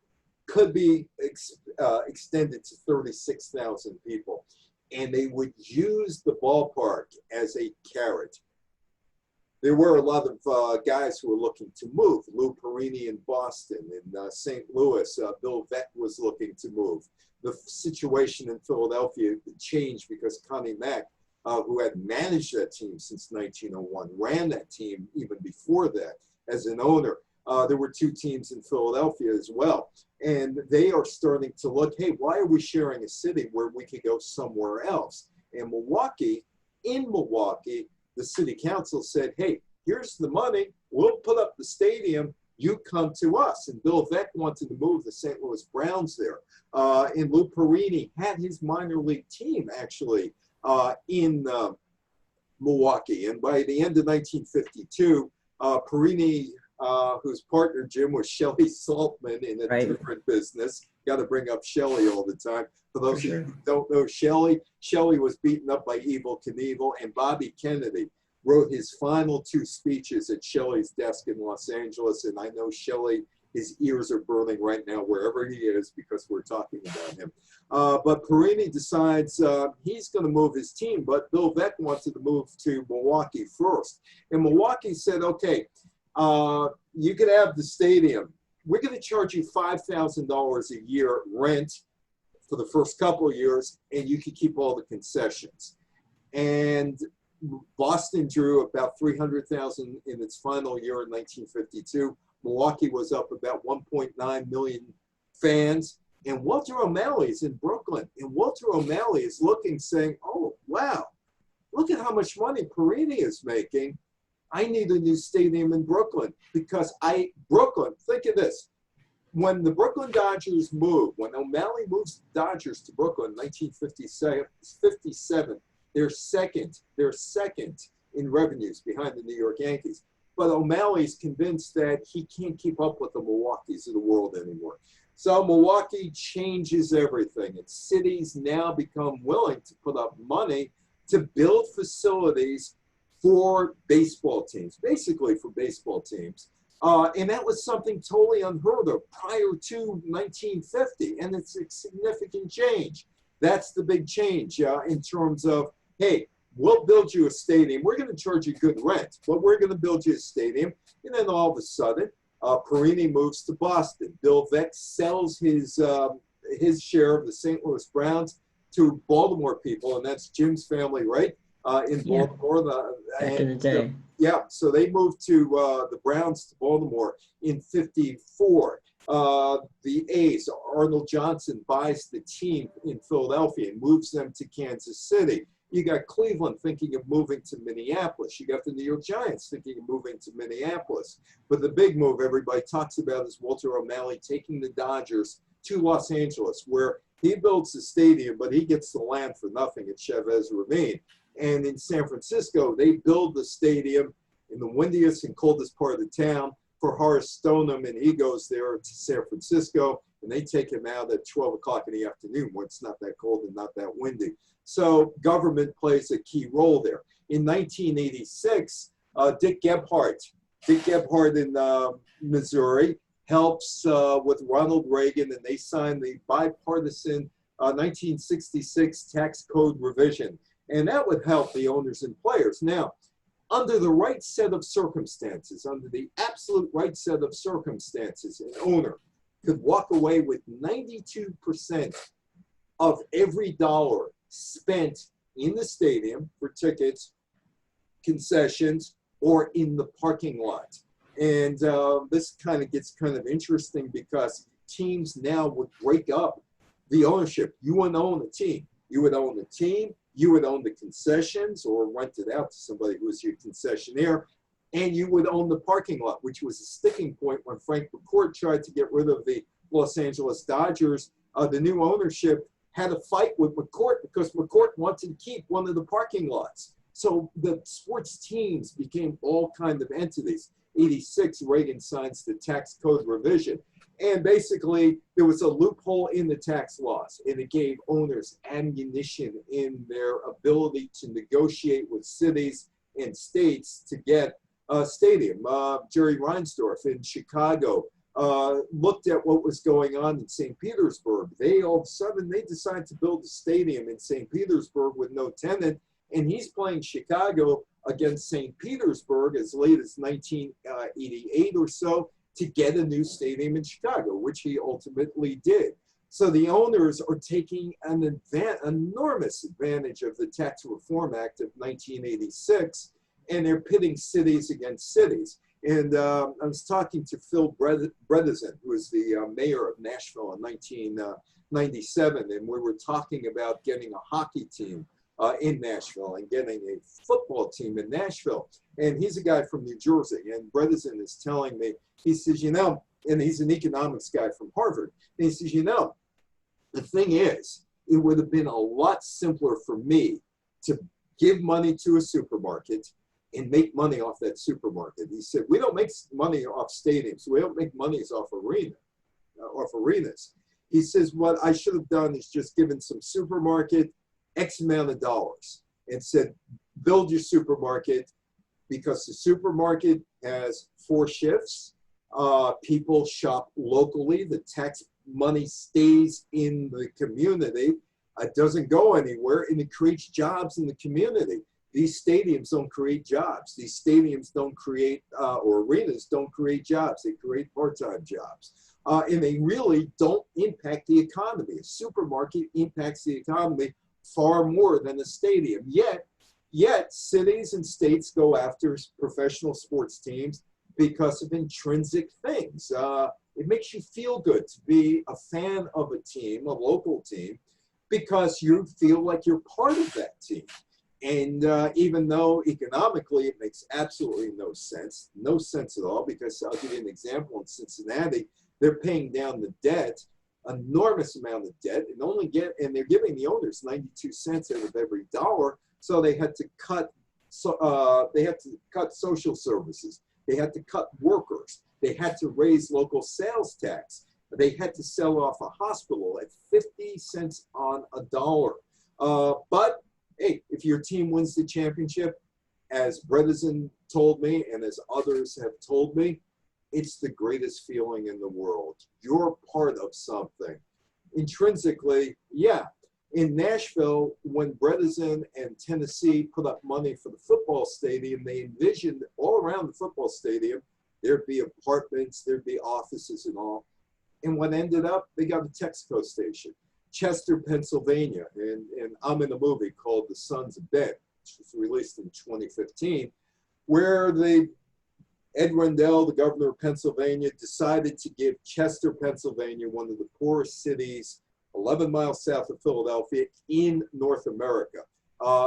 A: could be extended to 36,000 people. And they would use the ballpark as a carrot. There were a lot of guys who were looking to move. Lou Perini in Boston, in St. Louis, Bill Veeck was looking to move. The situation in Philadelphia changed because Connie Mack, who had managed that team since 1901, ran that team even before that as an owner. There were two teams in Philadelphia as well. And they are starting to look, hey, why are we sharing a city where we could go somewhere else? And in Milwaukee, the city council said, hey, here's the money. We'll put up the stadium. You come to us. And Bill Veeck wanted to move the St. Louis Browns there. And Lou Perini had his minor league team actually in Milwaukee. And by the end of 1952, Perini, whose partner, Jim, was Shelley Saltman in a different business. Got to bring up Shelley all the time. For those of you who don't know Shelley was beaten up by Evel Knievel, and Bobby Kennedy wrote his final two speeches at Shelley's desk in Los Angeles. And I know Shelley, his ears are burning right now wherever he is because we're talking about him. But Perini decides he's going to move his team, but Bill Veeck wanted to move to Milwaukee first. And Milwaukee said, okay, you could have the stadium. We're going to charge you $5,000 a year rent for the first couple of years, and you can keep all the concessions. And Boston drew about 300,000 in its final year in 1952. Milwaukee was up about 1.9 million fans. And Walter O'Malley's in Brooklyn. And Walter O'Malley is looking, saying, oh, wow, look at how much money Perini is making. I need a new stadium in Brooklyn because Brooklyn, think of this. When the Brooklyn Dodgers moved, when O'Malley moves the Dodgers to Brooklyn in 1957, they're second in revenues behind the New York Yankees. But O'Malley's convinced that he can't keep up with the Milwaukees of the world anymore. So Milwaukee changes everything. Its cities now become willing to put up money to build facilities for baseball teams, basically for baseball teams. And that was something totally unheard of prior to 1950. And it's a significant change. That's the big change in terms of, hey, we'll build you a stadium. We're going to charge you good rent, but we're going to build you a stadium. And then all of a sudden, Perini moves to Boston. Bill Veeck sells his share of the St. Louis Browns to Baltimore people, and that's Jim's family, right? In Baltimore.
B: Back in the day.
A: So they moved to the Browns to Baltimore in 54. The A's, Arnold Johnson buys the team in Philadelphia and moves them to Kansas City. You got Cleveland thinking of moving to Minneapolis. You got the New York Giants thinking of moving to Minneapolis. But the big move everybody talks about is Walter O'Malley taking the Dodgers to Los Angeles, where he builds the stadium, but he gets the land for nothing at Chavez Ravine. And in San Francisco, they build the stadium in the windiest and coldest part of the town for Horace Stoneham, and he goes there to San Francisco, and they take him out at 12 o'clock in the afternoon when it's not that cold and not that windy. So government plays a key role there. In 1986, Dick Gebhardt in Missouri, helps with Ronald Reagan, and they signed the bipartisan 1966 tax code revision. And that would help the owners and players. Now, under the right set of circumstances, under the absolute right set of circumstances, an owner could walk away with 92% of every dollar spent in the stadium for tickets, concessions, or in the parking lot. And this kind of gets kind of interesting because teams now would break up the ownership. You wouldn't own a team. You would own the team. You would own the concessions or rent it out to somebody who was your concessionaire, and you would own the parking lot, which was a sticking point when Frank McCourt tried to get rid of the Los Angeles Dodgers. The new ownership had a fight with McCourt because McCourt wanted to keep one of the parking lots. So the sports teams became all kind of entities. 86, Reagan signs the tax code revision. And basically, there was a loophole in the tax laws, and it gave owners ammunition in their ability to negotiate with cities and states to get a stadium. Jerry Reinsdorf in Chicago looked at what was going on in St. Petersburg. They all of a sudden, they decided to build a stadium in St. Petersburg with no tenant, and he's playing Chicago against St. Petersburg as late as 1988 or so to get a new stadium in Chicago, which he ultimately did. So the owners are taking an enormous advantage of the Tax Reform Act of 1986, and they're pitting cities against cities. And I was talking to Phil Bredesen, who was the mayor of Nashville in 1997, and we were talking about getting a hockey team in Nashville and getting a football team in Nashville. And he's a guy from New Jersey, and Bredesen is telling me, he says, you know, and he's an economics guy from Harvard, and he says, you know, the thing is, it would have been a lot simpler for me to give money to a supermarket and make money off that supermarket. He said, we don't make money off stadiums. We don't make money off arenas. He says, what I should have done is just given some supermarket X amount of dollars and said, build your supermarket, because the supermarket has 4 shifts. People shop locally. The tax money stays in the community. It doesn't go anywhere, and it creates jobs in the community. These stadiums don't create jobs. These stadiums don't create, or arenas don't create jobs. They create part-time jobs. And they really don't impact the economy. A supermarket impacts the economy far more than a stadium. Yet cities and states go after professional sports teams because of intrinsic things. It makes you feel good to be a fan of a team, a local team, because you feel like you're part of that team. And even though economically it makes absolutely no sense at all, because I'll give you an example. In Cincinnati, they're paying down the debt, enormous amount of debt, and they're giving the owners 92 cents out of every dollar. So they had to cut social services. They had to cut workers. They had to raise local sales tax. They had to sell off a hospital at 50 cents on a dollar. But hey, if your team wins the championship, as Bredesen told me and as others have told me, it's the greatest feeling in the world. You're part of something. Intrinsically, yeah. In Nashville, when Bredesen and Tennessee put up money for the football stadium, they envisioned all around the football stadium, there'd be apartments, there'd be offices and all. And what ended up, they got a Texaco station, Chester, Pennsylvania. And I'm in a movie called The Sons of Ben, which was released in 2015, where Ed Rendell, the governor of Pennsylvania, decided to give Chester, Pennsylvania, one of the poorest cities, 11 miles south of Philadelphia in North America.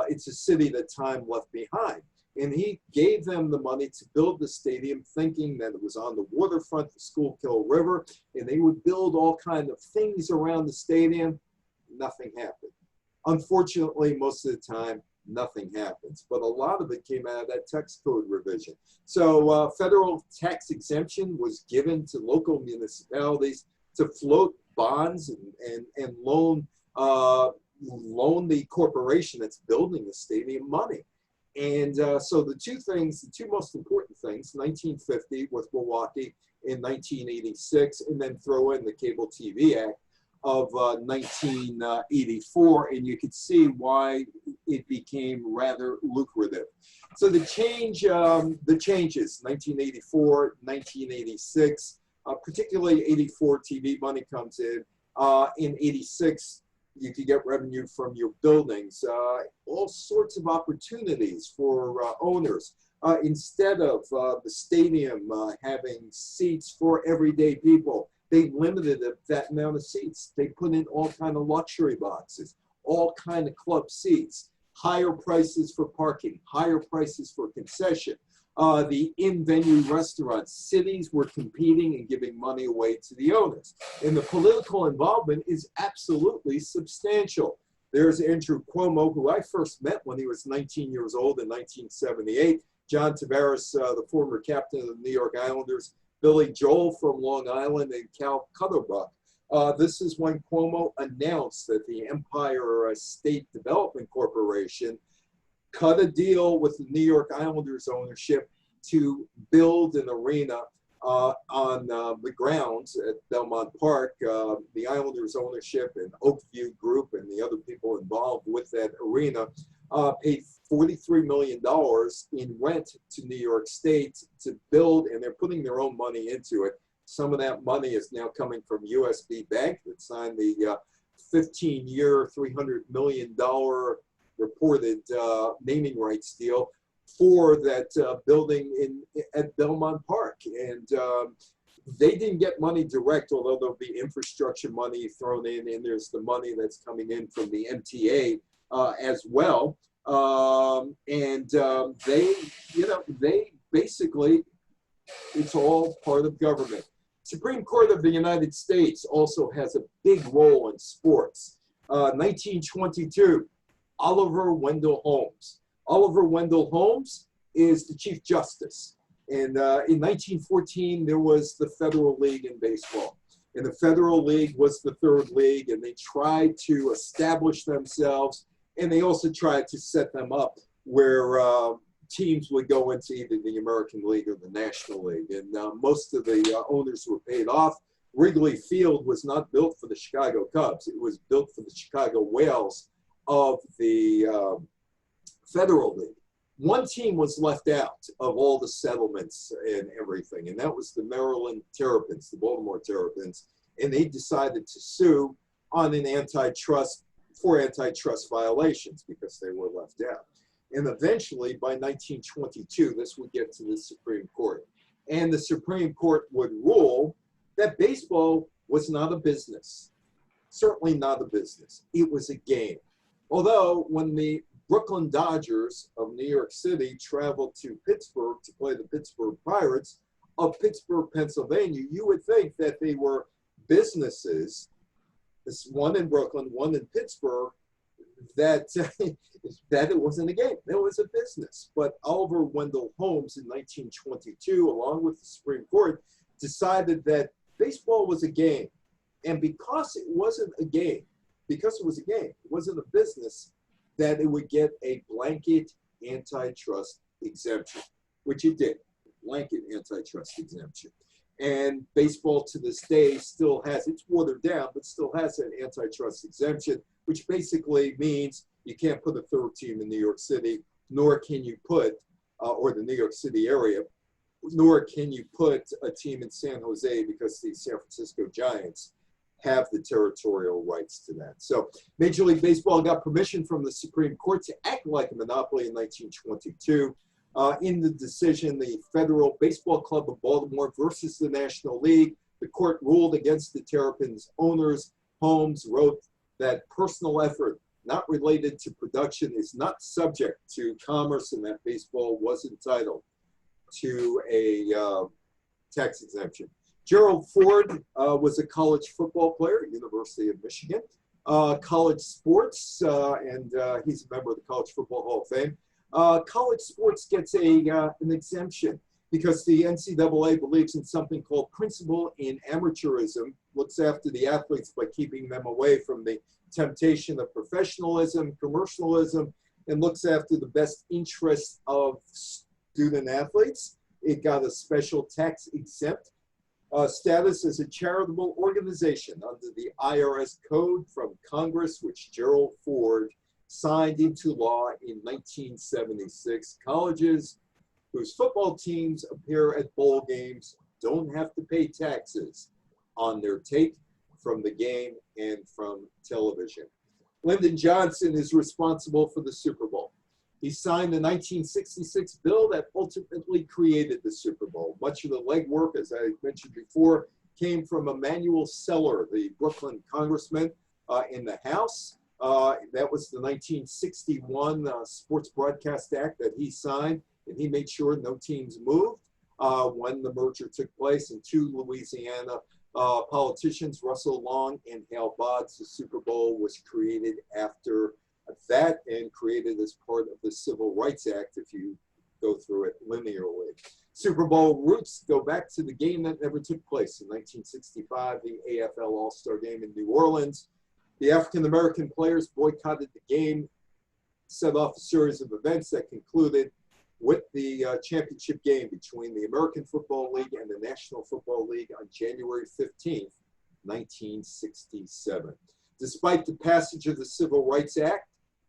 A: It's a city that time left behind. And he gave them the money to build the stadium, thinking that it was on the waterfront, the Schuylkill River, and they would build all kinds of things around the stadium. Nothing happened. Unfortunately, most of the time, nothing happens. But a lot of it came out of that tax code revision. So federal tax exemption was given to local municipalities to float bonds and loan the corporation that's building the stadium money. And so the two most important things, 1950 with Milwaukee in 1986, and then throw in the Cable TV Act of 1984, and you could see why it became rather lucrative. So the changes, 1984, 1986, particularly 84, TV money comes in. In 86, you could get revenue from your buildings, all sorts of opportunities for owners. Instead of the stadium having seats for everyday people, they limited that amount of seats. They put in all kind of luxury boxes, all kind of club seats, higher prices for parking, higher prices for concession. The in-venue restaurants, cities were competing and giving money away to the owners. And the political involvement is absolutely substantial. There's Andrew Cuomo, who I first met when he was 19 years old in 1978. John Tavares, the former captain of the New York Islanders. Billy Joel from Long Island, and Cal Clutterbuck. This is when Cuomo announced that the Empire State Development Corporation cut a deal with the New York Islanders ownership to build an arena on the grounds at Belmont Park. The Islanders ownership and Oakview Group and the other people involved with that arena paid $43 million in rent to New York State to build, and they're putting their own money into it. Some of that money is now coming from USB Bank that signed the 15-year, $300 million reported naming rights deal for that building at Belmont Park. And they didn't get money direct, although there'll be infrastructure money thrown in, and there's the money that's coming in from the MTA as well. They basically, it's all part of government. Supreme Court of the United States also has a big role in sports. 1922, Oliver Wendell Holmes. Oliver Wendell Holmes is the Chief Justice. And in 1914, there was the Federal League in baseball. And the Federal League was the third league, and they tried to establish themselves, and they also tried to set them up where teams would go into either the American League or the National League. And most of the owners were paid off. Wrigley Field was not built for the Chicago Cubs. It was built for the Chicago Whales of the Federal League. One team was left out of all the settlements and everything, and that was the Maryland Terrapins, the Baltimore Terrapins, and they decided to sue on an antitrust violations because they were left out. And eventually, by 1922, this would get to the Supreme Court. And the Supreme Court would rule that baseball was not a business. Certainly not a business. It was a game. Although, when the Brooklyn Dodgers of New York City traveled to Pittsburgh to play the Pittsburgh Pirates of Pittsburgh, Pennsylvania, you would think that they were businesses, this one in Brooklyn, one in Pittsburgh, that it wasn't a game. It was a business. But Oliver Wendell Holmes in 1922, along with the Supreme Court, decided that baseball was a game. And because it wasn't a game, it wasn't a business, that it would get a blanket antitrust exemption, which it did, blanket antitrust exemption. And baseball to this day still has, it's watered down, but still has an antitrust exemption, which basically means you can't put a third team in New York City, nor can you put, or the New York City area, nor can you put a team in San Jose because the San Francisco Giants have the territorial rights to that. So Major League Baseball got permission from the Supreme Court to act like a monopoly in 1922. In the decision, the Federal Baseball Club of Baltimore versus the National League, the court ruled against the Terrapins owners. Holmes wrote that personal effort not related to production is not subject to commerce, and that baseball was entitled to a tax exemption. Gerald Ford was a college football player at University of Michigan. College sports, and he's a member of the College Football Hall of Fame. College sports gets an exemption because the NCAA believes in something called principle in amateurism, looks after the athletes by keeping them away from the temptation of professionalism, commercialism, and looks after the best interests of student athletes. It got a special tax exempt status as a charitable organization under the IRS code from Congress, which Gerald Ford signed into law in 1976. Colleges whose football teams appear at bowl games don't have to pay taxes on their take from the game and from television. Lyndon Johnson is responsible for the Super Bowl. He signed the 1966 bill that ultimately created the Super Bowl. Much of the legwork, as I mentioned before, came from Emanuel Cellar, the Brooklyn congressman in the House. That was the 1961 Sports Broadcast Act that he signed, and he made sure no teams moved when the merger took place. And two Louisiana politicians, Russell Long and Hale Boggs, the Super Bowl was created after that and created as part of the Civil Rights Act, if you go through it linearly. Super Bowl roots go back to the game that never took place in 1965, the AFL All-Star Game in New Orleans. The African-American players boycotted the game, set off a series of events that concluded with the championship game between the American Football League and the National Football League on January 15th, 1967. Despite the passage of the Civil Rights Act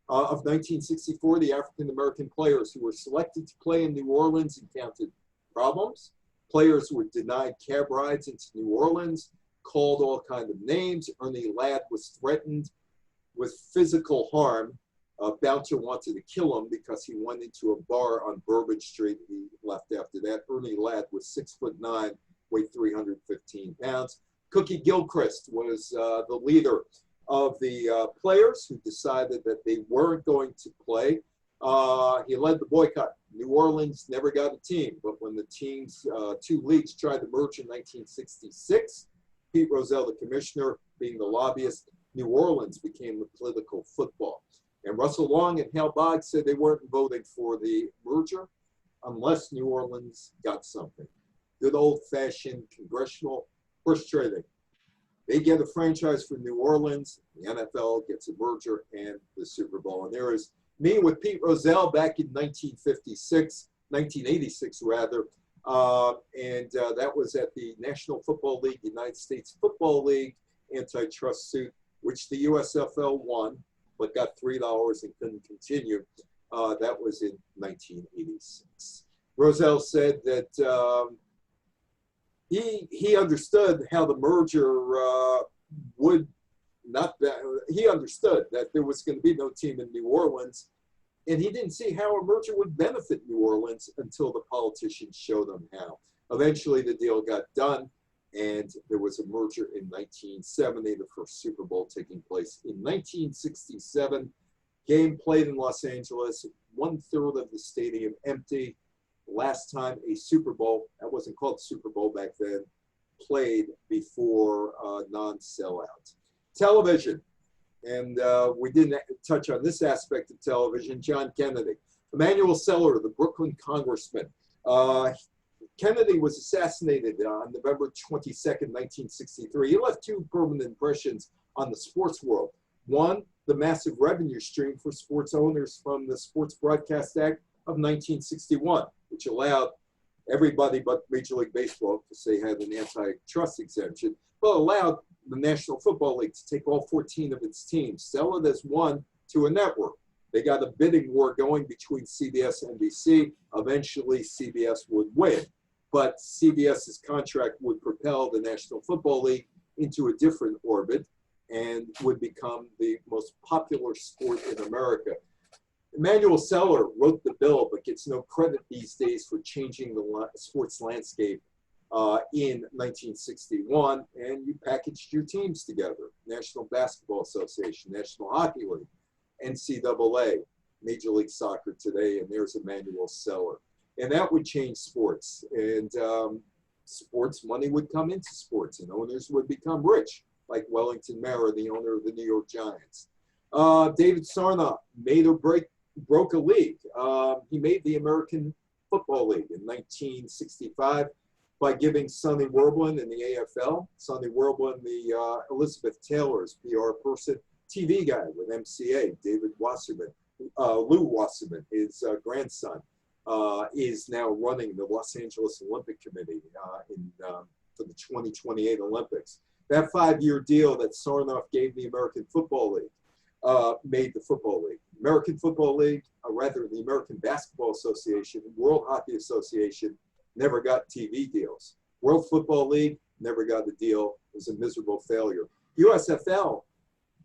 A: of 1964, the African-American players who were selected to play in New Orleans encountered problems. Players were denied cab rides into New Orleans, called all kinds of names. Ernie Ladd was threatened with physical harm. A bouncer wanted to kill him because he went into a bar on Bourbon Street. He left after that. Ernie Ladd was 6'9", weighed 315 pounds. Cookie Gilchrist was the leader of the players who decided that they weren't going to play. He led the boycott. New Orleans never got a team, but when the teams, two leagues tried to merge in 1966, Pete Rozelle, the commissioner, being the lobbyist, New Orleans became the political football. And Russell Long and Hal Boggs said they weren't voting for the merger unless New Orleans got something. Good old-fashioned congressional horse trading. They get a franchise for New Orleans, the NFL gets a merger and the Super Bowl. And there is me with Pete Rozelle back in 1986 rather, and that was at the National Football League, United States Football League antitrust suit, which the USFL won, but got $3 and couldn't continue. That was in 1986. Rozelle said that he understood how the merger would not, he understood that there was going to be no team in New Orleans, and he didn't see how a merger would benefit New Orleans until the politicians showed him how. Eventually, the deal got done, and there was a merger in 1970, the first Super Bowl taking place in 1967. Game played in Los Angeles, 1/3 of the stadium empty. Last time a Super Bowl, that wasn't called Super Bowl back then, played before non-sellout. Television, and we didn't touch on this aspect of television. John Kennedy, Emanuel Cellar, the Brooklyn congressman. Kennedy was assassinated on November 22nd, 1963. He left two permanent impressions on the sports world. One, the massive revenue stream for sports owners from the Sports Broadcast Act of 1961, which allowed everybody but Major League Baseball, because they had an antitrust exemption, but allowed the National Football League to take all 14 of its teams, sell it as one to a network. They got a bidding war going between CBS and NBC. Eventually, CBS would win, but CBS's contract would propel the National Football League into a different orbit and would become the most popular sport in America. Emanuel Cellar wrote the bill, but gets no credit these days for changing the sports landscape in 1961, and you packaged your teams together. National Basketball Association, National Hockey League, NCAA, Major League Soccer today, and there's Emanuel Cellar. And that would change sports, and sports money would come into sports, and owners would become rich, like Wellington Mara, the owner of the New York Giants. David Sarnoff made or broke a league. He made the American Football League in 1965 by giving Sonny Werblin in the AFL. Sonny Werblin, the Elizabeth Taylor's PR person, TV guy with MCA, David Wasserman. Lou Wasserman, his grandson, is now running the Los Angeles Olympic Committee for the 2028 Olympics. That 5-year deal that Sarnoff gave the American Football League made the Football League. American Football League, or rather the American Basketball Association, World Hockey Association, never got TV deals. World Football League never got a deal. It was a miserable failure. USFL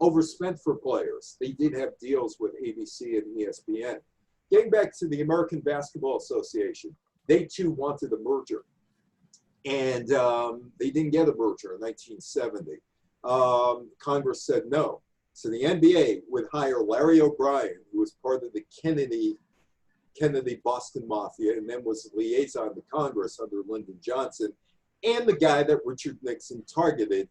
A: overspent for players. They did have deals with ABC and ESPN. Getting back to the American Basketball Association, they too wanted a merger. And they didn't get a merger in 1970. Congress said no. So the NBA would hire Larry O'Brien, who was part of the Kennedy Boston Mafia, and then was liaison to Congress under Lyndon Johnson, and the guy that Richard Nixon targeted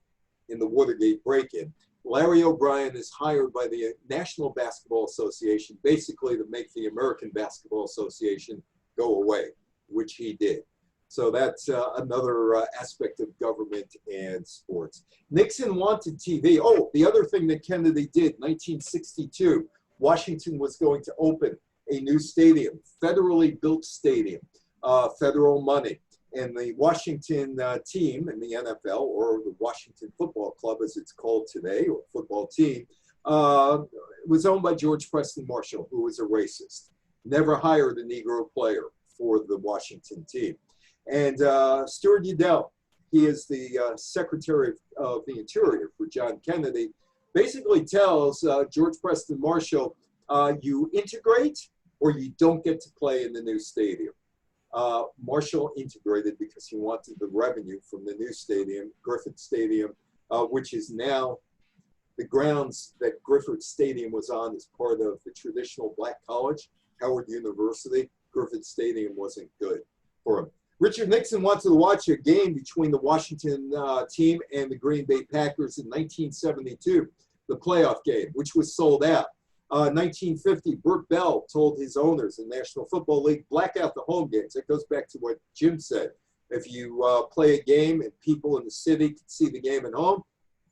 A: in the Watergate break-in. Larry O'Brien is hired by the National Basketball Association, basically to make the American Basketball Association go away, which he did. So that's another aspect of government and sports. Nixon wanted TV. Oh, the other thing that Kennedy did, 1962, Washington was going to open a new stadium, federally built stadium, federal money. And the Washington team in the NFL, or the Washington Football Club as it's called today, or football team, was owned by George Preston Marshall, who was a racist. Never hired a Negro player for the Washington team. And Stuart Udell, he is the Secretary of the Interior for John Kennedy, basically tells George Preston Marshall, you integrate or you don't get to play in the new stadium. Marshall integrated because he wanted the revenue from the new stadium, Griffith Stadium, which is now the grounds that Griffith Stadium was on as part of the traditional black college, Howard University. Griffith Stadium wasn't good for him. Richard Nixon wanted to watch a game between the Washington team and the Green Bay Packers in 1972, the playoff game, which was sold out. 1950, Burt Bell told his owners in the National Football League, black out the home games. That goes back to what Jim said. If you play a game and people in the city can see the game at home,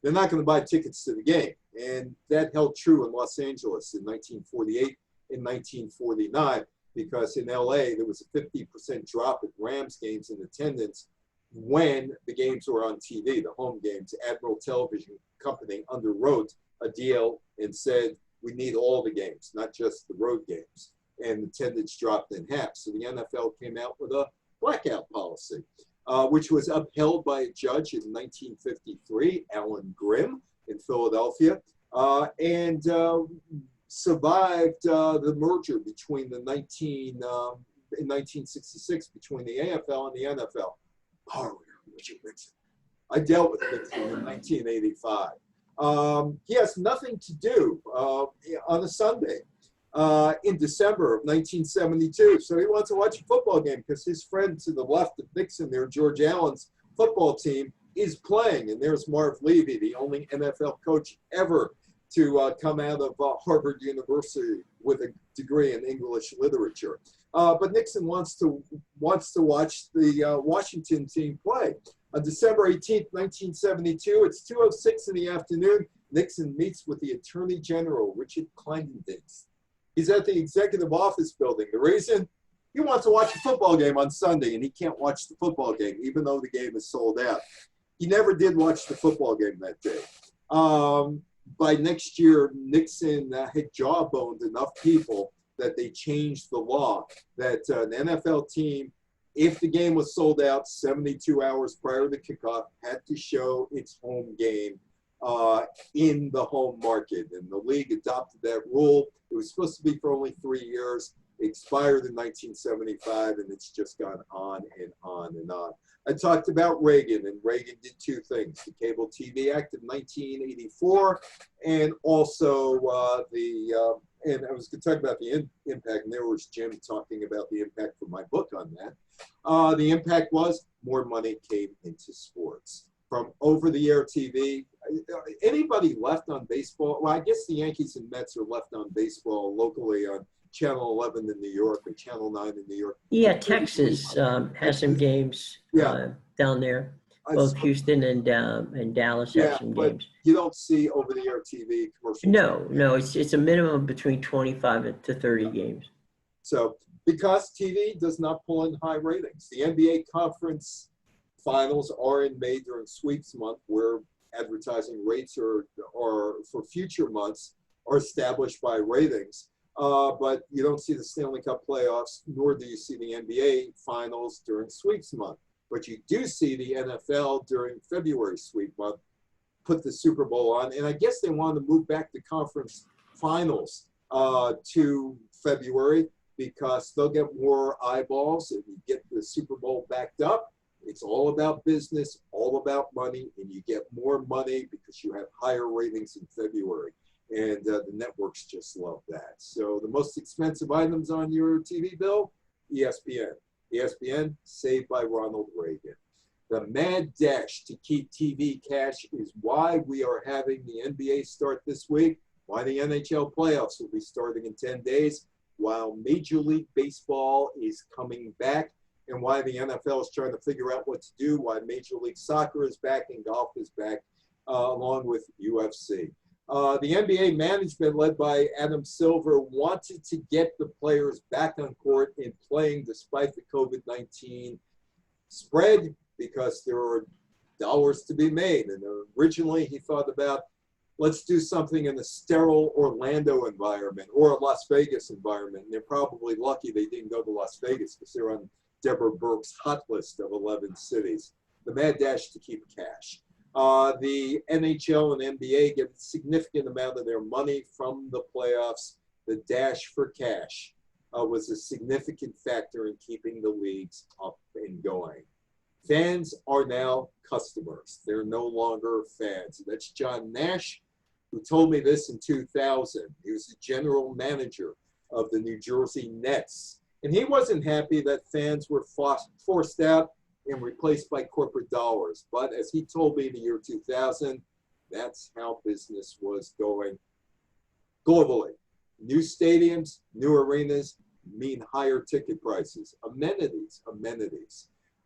A: they're not going to buy tickets to the game. And that held true in Los Angeles in 1948 and 1949, because in LA, there was a 50% drop at Rams games in attendance when the games were on TV, the home games. Admiral Television Company underwrote a deal and said, we need all the games, not just the road games. And attendance dropped in half. So the NFL came out with a blackout policy, which was upheld by a judge in 1953, Alan Grimm in Philadelphia, and survived the merger between in 1966 between the AFL and the NFL. Oh, Richard Nixon. I dealt with Nixon in 1985. He has nothing to do on a Sunday in December of 1972. So he wants to watch a football game because his friend to the left of Nixon there, George Allen's football team, is playing. And there's Marv Levy, the only NFL coach ever to come out of Harvard University with a degree in English literature. But Nixon wants to watch the Washington team play. On December 18th, 1972, it's 2:06 in the afternoon. Nixon meets with the Attorney General, Richard Kleindienst. He's at the Executive Office building. The reason? He wants to watch a football game on Sunday, and he can't watch the football game, even though the game is sold out. He never did watch the football game that day. By next year, Nixon had jawboned enough people that they changed the law that an NFL team, if the game was sold out 72 hours prior to kickoff, had to show its home game in the home market. And the league adopted that rule. It was supposed to be for only 3 years. It expired in 1975, and it's just gone on and on and on. I talked about Reagan, and Reagan did two things: the Cable TV Act of 1984, and also and I was going to talk about the impact, and there was Jim talking about the impact from my book on that. The impact was more money came into sports. From over-the-air TV, anybody left on baseball? Well, I guess the Yankees and Mets are left on baseball locally on Channel 11 in New York or Channel 9 in New York.
B: Yeah, Texas has some games down there. Both Houston and Dallas have some games.
A: You don't see over-the-air TV commercials.
B: No, it's a minimum between 25 to 30 games.
A: So because TV does not pull in high ratings, the NBA conference finals are in May during sweeps month, where advertising rates are for future months are established by ratings. But you don't see the Stanley Cup playoffs, nor do you see the NBA finals during sweeps month. But you do see the NFL during February sweep month put the Super Bowl on. And I guess they want to move back the conference finals to February because they'll get more eyeballs and you get the Super Bowl backed up. It's all about business, all about money, and you get more money because you have higher ratings in February. And the networks just love that. So the most expensive items on your TV bill, ESPN. ESPN, saved by Ronald Reagan. The mad dash to keep TV cash is why we are having the NBA start this week, why the NHL playoffs will be starting in 10 days, while Major League Baseball is coming back, and why the NFL is trying to figure out what to do, why Major League Soccer is back and golf is back, along with UFC. The NBA management, led by Adam Silver, wanted to get the players back on court and playing despite the COVID-19 spread because there were dollars to be made. And originally he thought about, let's do something in a sterile Orlando environment or a Las Vegas environment. And they're probably lucky they didn't go to Las Vegas because they're on Deborah Burke's hot list of 11 cities. The mad dash to keep cash. The NHL and NBA get a significant amount of their money from the playoffs. The dash for cash was a significant factor in keeping the leagues up and going. Fans are now customers. They're no longer fans. That's John Nash, who told me this in 2000. He was the general manager of the New Jersey Nets. And he wasn't happy that fans were forced out and replaced by corporate dollars. But as he told me in the year 2000, that's how business was going globally. New stadiums, new arenas mean higher ticket prices. Amenities.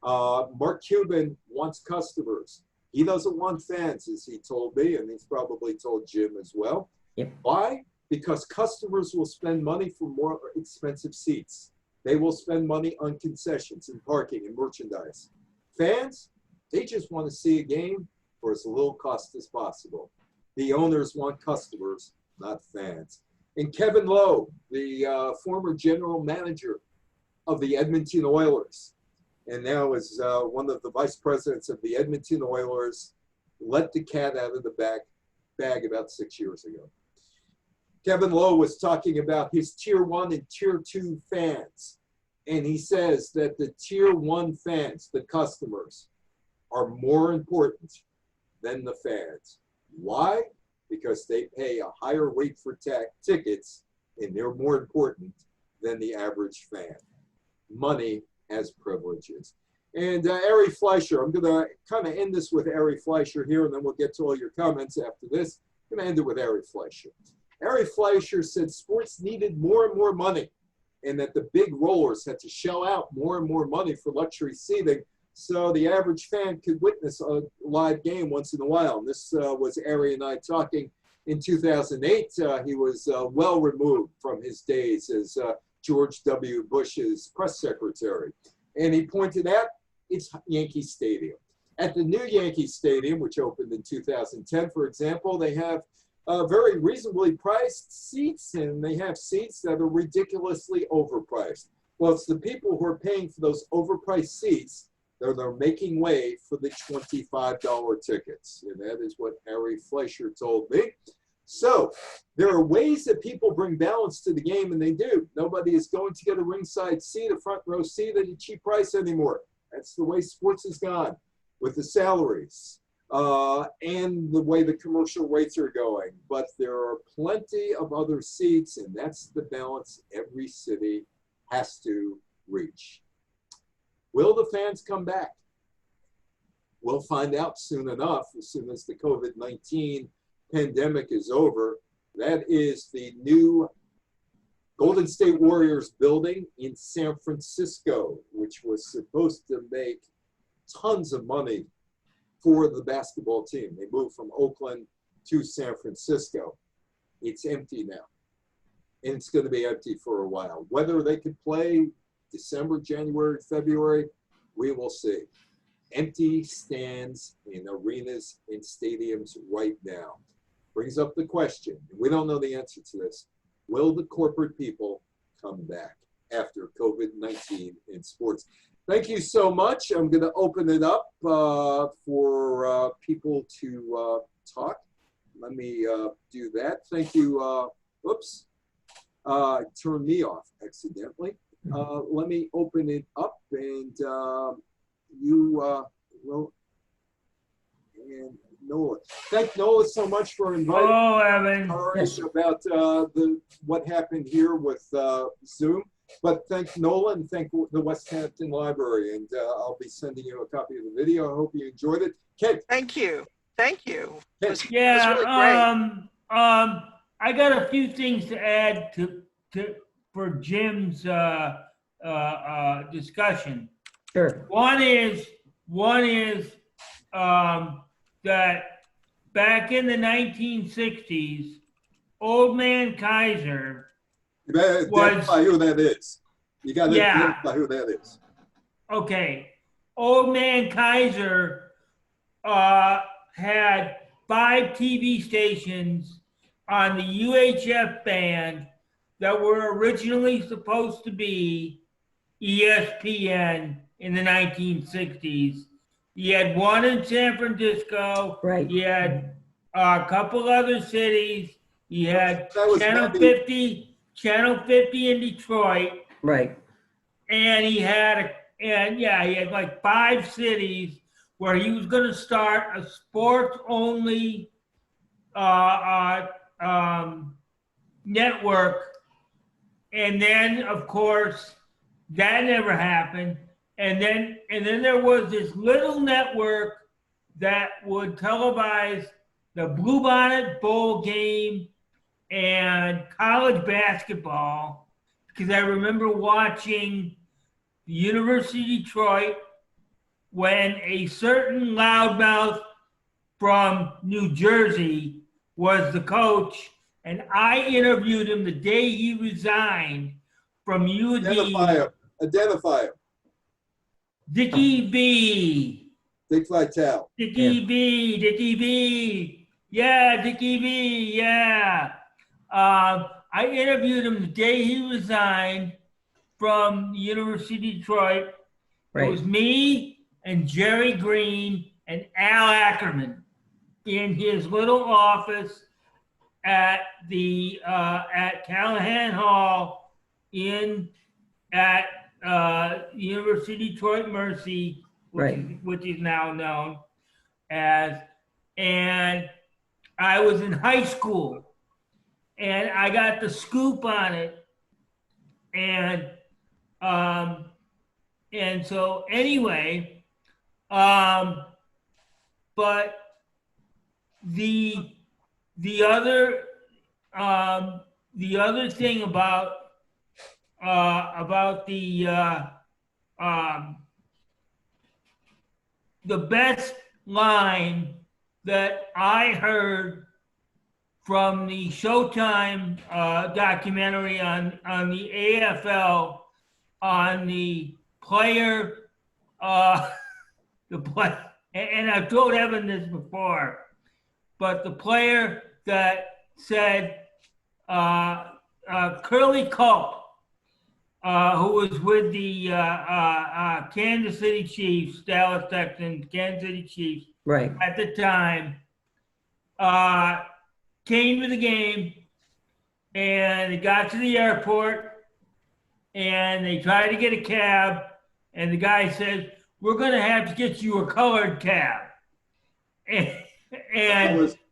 A: Mark Cuban wants customers. He doesn't want fans, as he told me, and he's probably told Jim as well.
B: Yep.
A: Why? Because customers will spend money for more expensive seats. They will spend money on concessions and parking and merchandise. Fans, they just want to see a game for as little cost as possible. The owners want customers, not fans. And Kevin Lowe, the former general manager of the Edmonton Oilers, and now is one of the vice presidents of the Edmonton Oilers, let the cat out of the bag about 6 years ago. Kevin Lowe was talking about his tier 1 and tier 2 fans. And he says that the tier 1 fans, the customers, are more important than the fans. Why? Because they pay a higher rate for tickets, and they're more important than the average fan. Money has privileges. And Ari Fleischer, I'm going to kind of end this with Ari Fleischer here, and then we'll get to all your comments after this. I'm going to end it with Ari Fleischer. Ari Fleischer said sports needed more and more money, and that the big rollers had to shell out more and more money for luxury seating so the average fan could witness a live game once in a while. And this was Ari and I talking in 2008. He was well removed from his days as George W. Bush's press secretary. And he pointed out it's Yankee Stadium. At the new Yankee Stadium, which opened in 2010, for example, they have very reasonably priced seats, and they have seats that are ridiculously overpriced. Well, it's the people who are paying for those overpriced seats that are making way for the $25 tickets. And that is what Ari Fleischer told me. So there are ways that people bring balance to the game, and they do. Nobody is going to get a ringside seat, a front row seat at a cheap price anymore. That's the way sports has gone with the salaries and the way the commercial rates are going. But there are plenty of other seats, and that's the balance every city has to reach. Will the fans come back? We'll find out soon enough, as soon as the COVID-19 pandemic is over. That is the new Golden State Warriors building in San Francisco, which was supposed to make tons of money for the basketball team. They moved from Oakland to San Francisco. It's empty now, and it's going to be empty for a while. Whether they could play December, January, February, we will see. Empty stands in arenas and stadiums right now. Brings up the question, and we don't know the answer to this, will the corporate people come back after COVID-19 in sports? Thank you so much. I'm going to open it up for people to talk. Let me do that. Thank you. Oops. Turned me off accidentally. Let me open it up, and you will. And Noah. Thank Noah so much for inviting us about what happened here with Zoom. But thank Nola and thank the Westhampton Library, and I'll be sending you a copy of the video. I hope you enjoyed it. Kate.
C: Thank you. Thank you.
B: It
C: was really great.
D: I got a few things to add for Jim's discussion.
B: Sure.
D: One is that back in the 1960s, Old Man Kaiser
A: You better identify who that is. You got to
D: Yeah.
A: identify who that is.
D: Okay. Old Man Kaiser had 5 TV stations on the UHF band that were originally supposed to be ESPN in the 1960s. He had one in San Francisco.
B: Right.
D: He had a couple other cities. He had
A: That was
D: Channel
A: maybe-
D: 50 in Detroit.
B: Right.
D: And he had like 5 cities where he was going to start a sports-only network. And then, of course, that never happened. And then there was this little network that would televise the Bluebonnet Bowl game and college basketball, because I remember watching the University of Detroit when a certain loudmouth from New Jersey was the coach, and I interviewed him the day he resigned from UD.
A: Identify him.
D: Dickie B.
A: Dick Vitale.
D: Dickie B. Yeah, Dickie B. Yeah. I interviewed him the day he resigned from the University of Detroit.
B: Right.
D: It was me and Jerry Green and Al Ackerman in his little office at the at Callahan Hall at University of Detroit Mercy, which is now known as, and I was in high school. And I got the scoop on it, and so anyway, but the other thing about the best line that I heard from the Showtime documentary on the AFL, on the player, and I've told Evan this before, but the player that said Curly Culp, who was with the Kansas City Chiefs, Dallas Texans, Kansas City Chiefs,
B: right,
D: at the time, came to the game, and they got to the airport, and they tried to get a cab, and the guy said, "We're going to have to get you a colored cab." And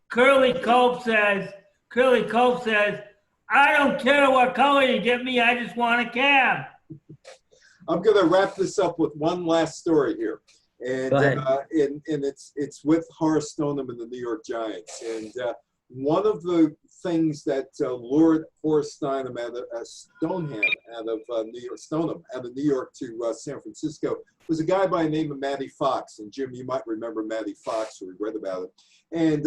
D: Curly Culp says, "I don't care what color you get me, I just want a cab."
A: I'm going to wrap this up with one last story here. And it's with Horace Stoneham and the New York Giants. And one of the things that lured Horace Stoneham out of New York to San Francisco was a guy by the name of Matty Fox. And Jim, you might remember Matty Fox, or read about it. And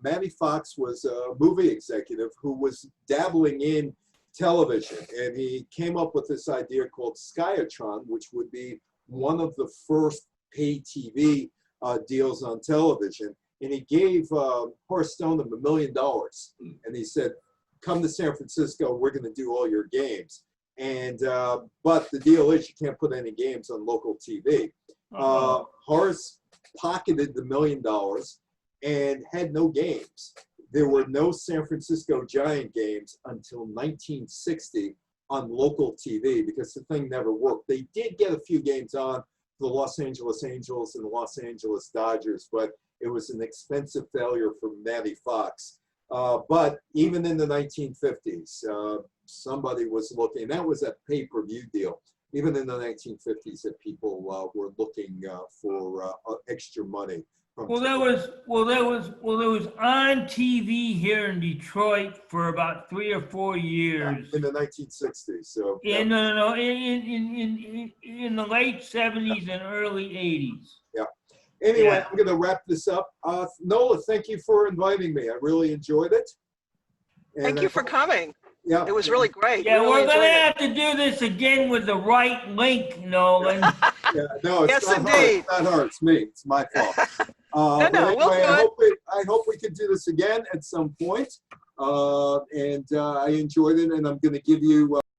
A: Matty Fox was a movie executive who was dabbling in television, and he came up with this idea called Skyatron, which would be one of the first pay TV deals on television. And he gave Horace Stoneham $1 million, and he said, "Come to San Francisco, we're going to do all your games." And but the deal is you can't put any games on local TV. Horace pocketed the $1 million and had no games. There were no San Francisco Giant games until 1960 on local TV because the thing never worked. They did get a few games on the Los Angeles Angels and the Los Angeles Dodgers, but it was an expensive failure for Matty Fox. But even in the 1950s, somebody was looking. That was a pay-per-view deal. Even in the 1950s, that people were looking for extra money.
D: Well, there was on TV here in Detroit for about 3 or 4 years.
A: In the 1960s. So
D: in the late 70s and early 80s.
A: Yeah. Anyway,
D: Yeah.
A: I'm going to wrap this up. Nola, thank you for inviting me. I really enjoyed it.
C: Thank you for coming.
A: Yeah.
C: It was really great.
D: Yeah,
C: Really
D: we're gonna
C: enjoyed it.
D: have to do this again with the right link, Nolan.
A: Yeah, no, it's
C: Yes,
A: not hard.
C: indeed.
A: It's not hard. It's me. It's my fault.
C: No,
A: But
C: we'll
A: anyway,
C: do it.
A: I hope we could do this again at some point. I enjoyed it, and I'm going to give you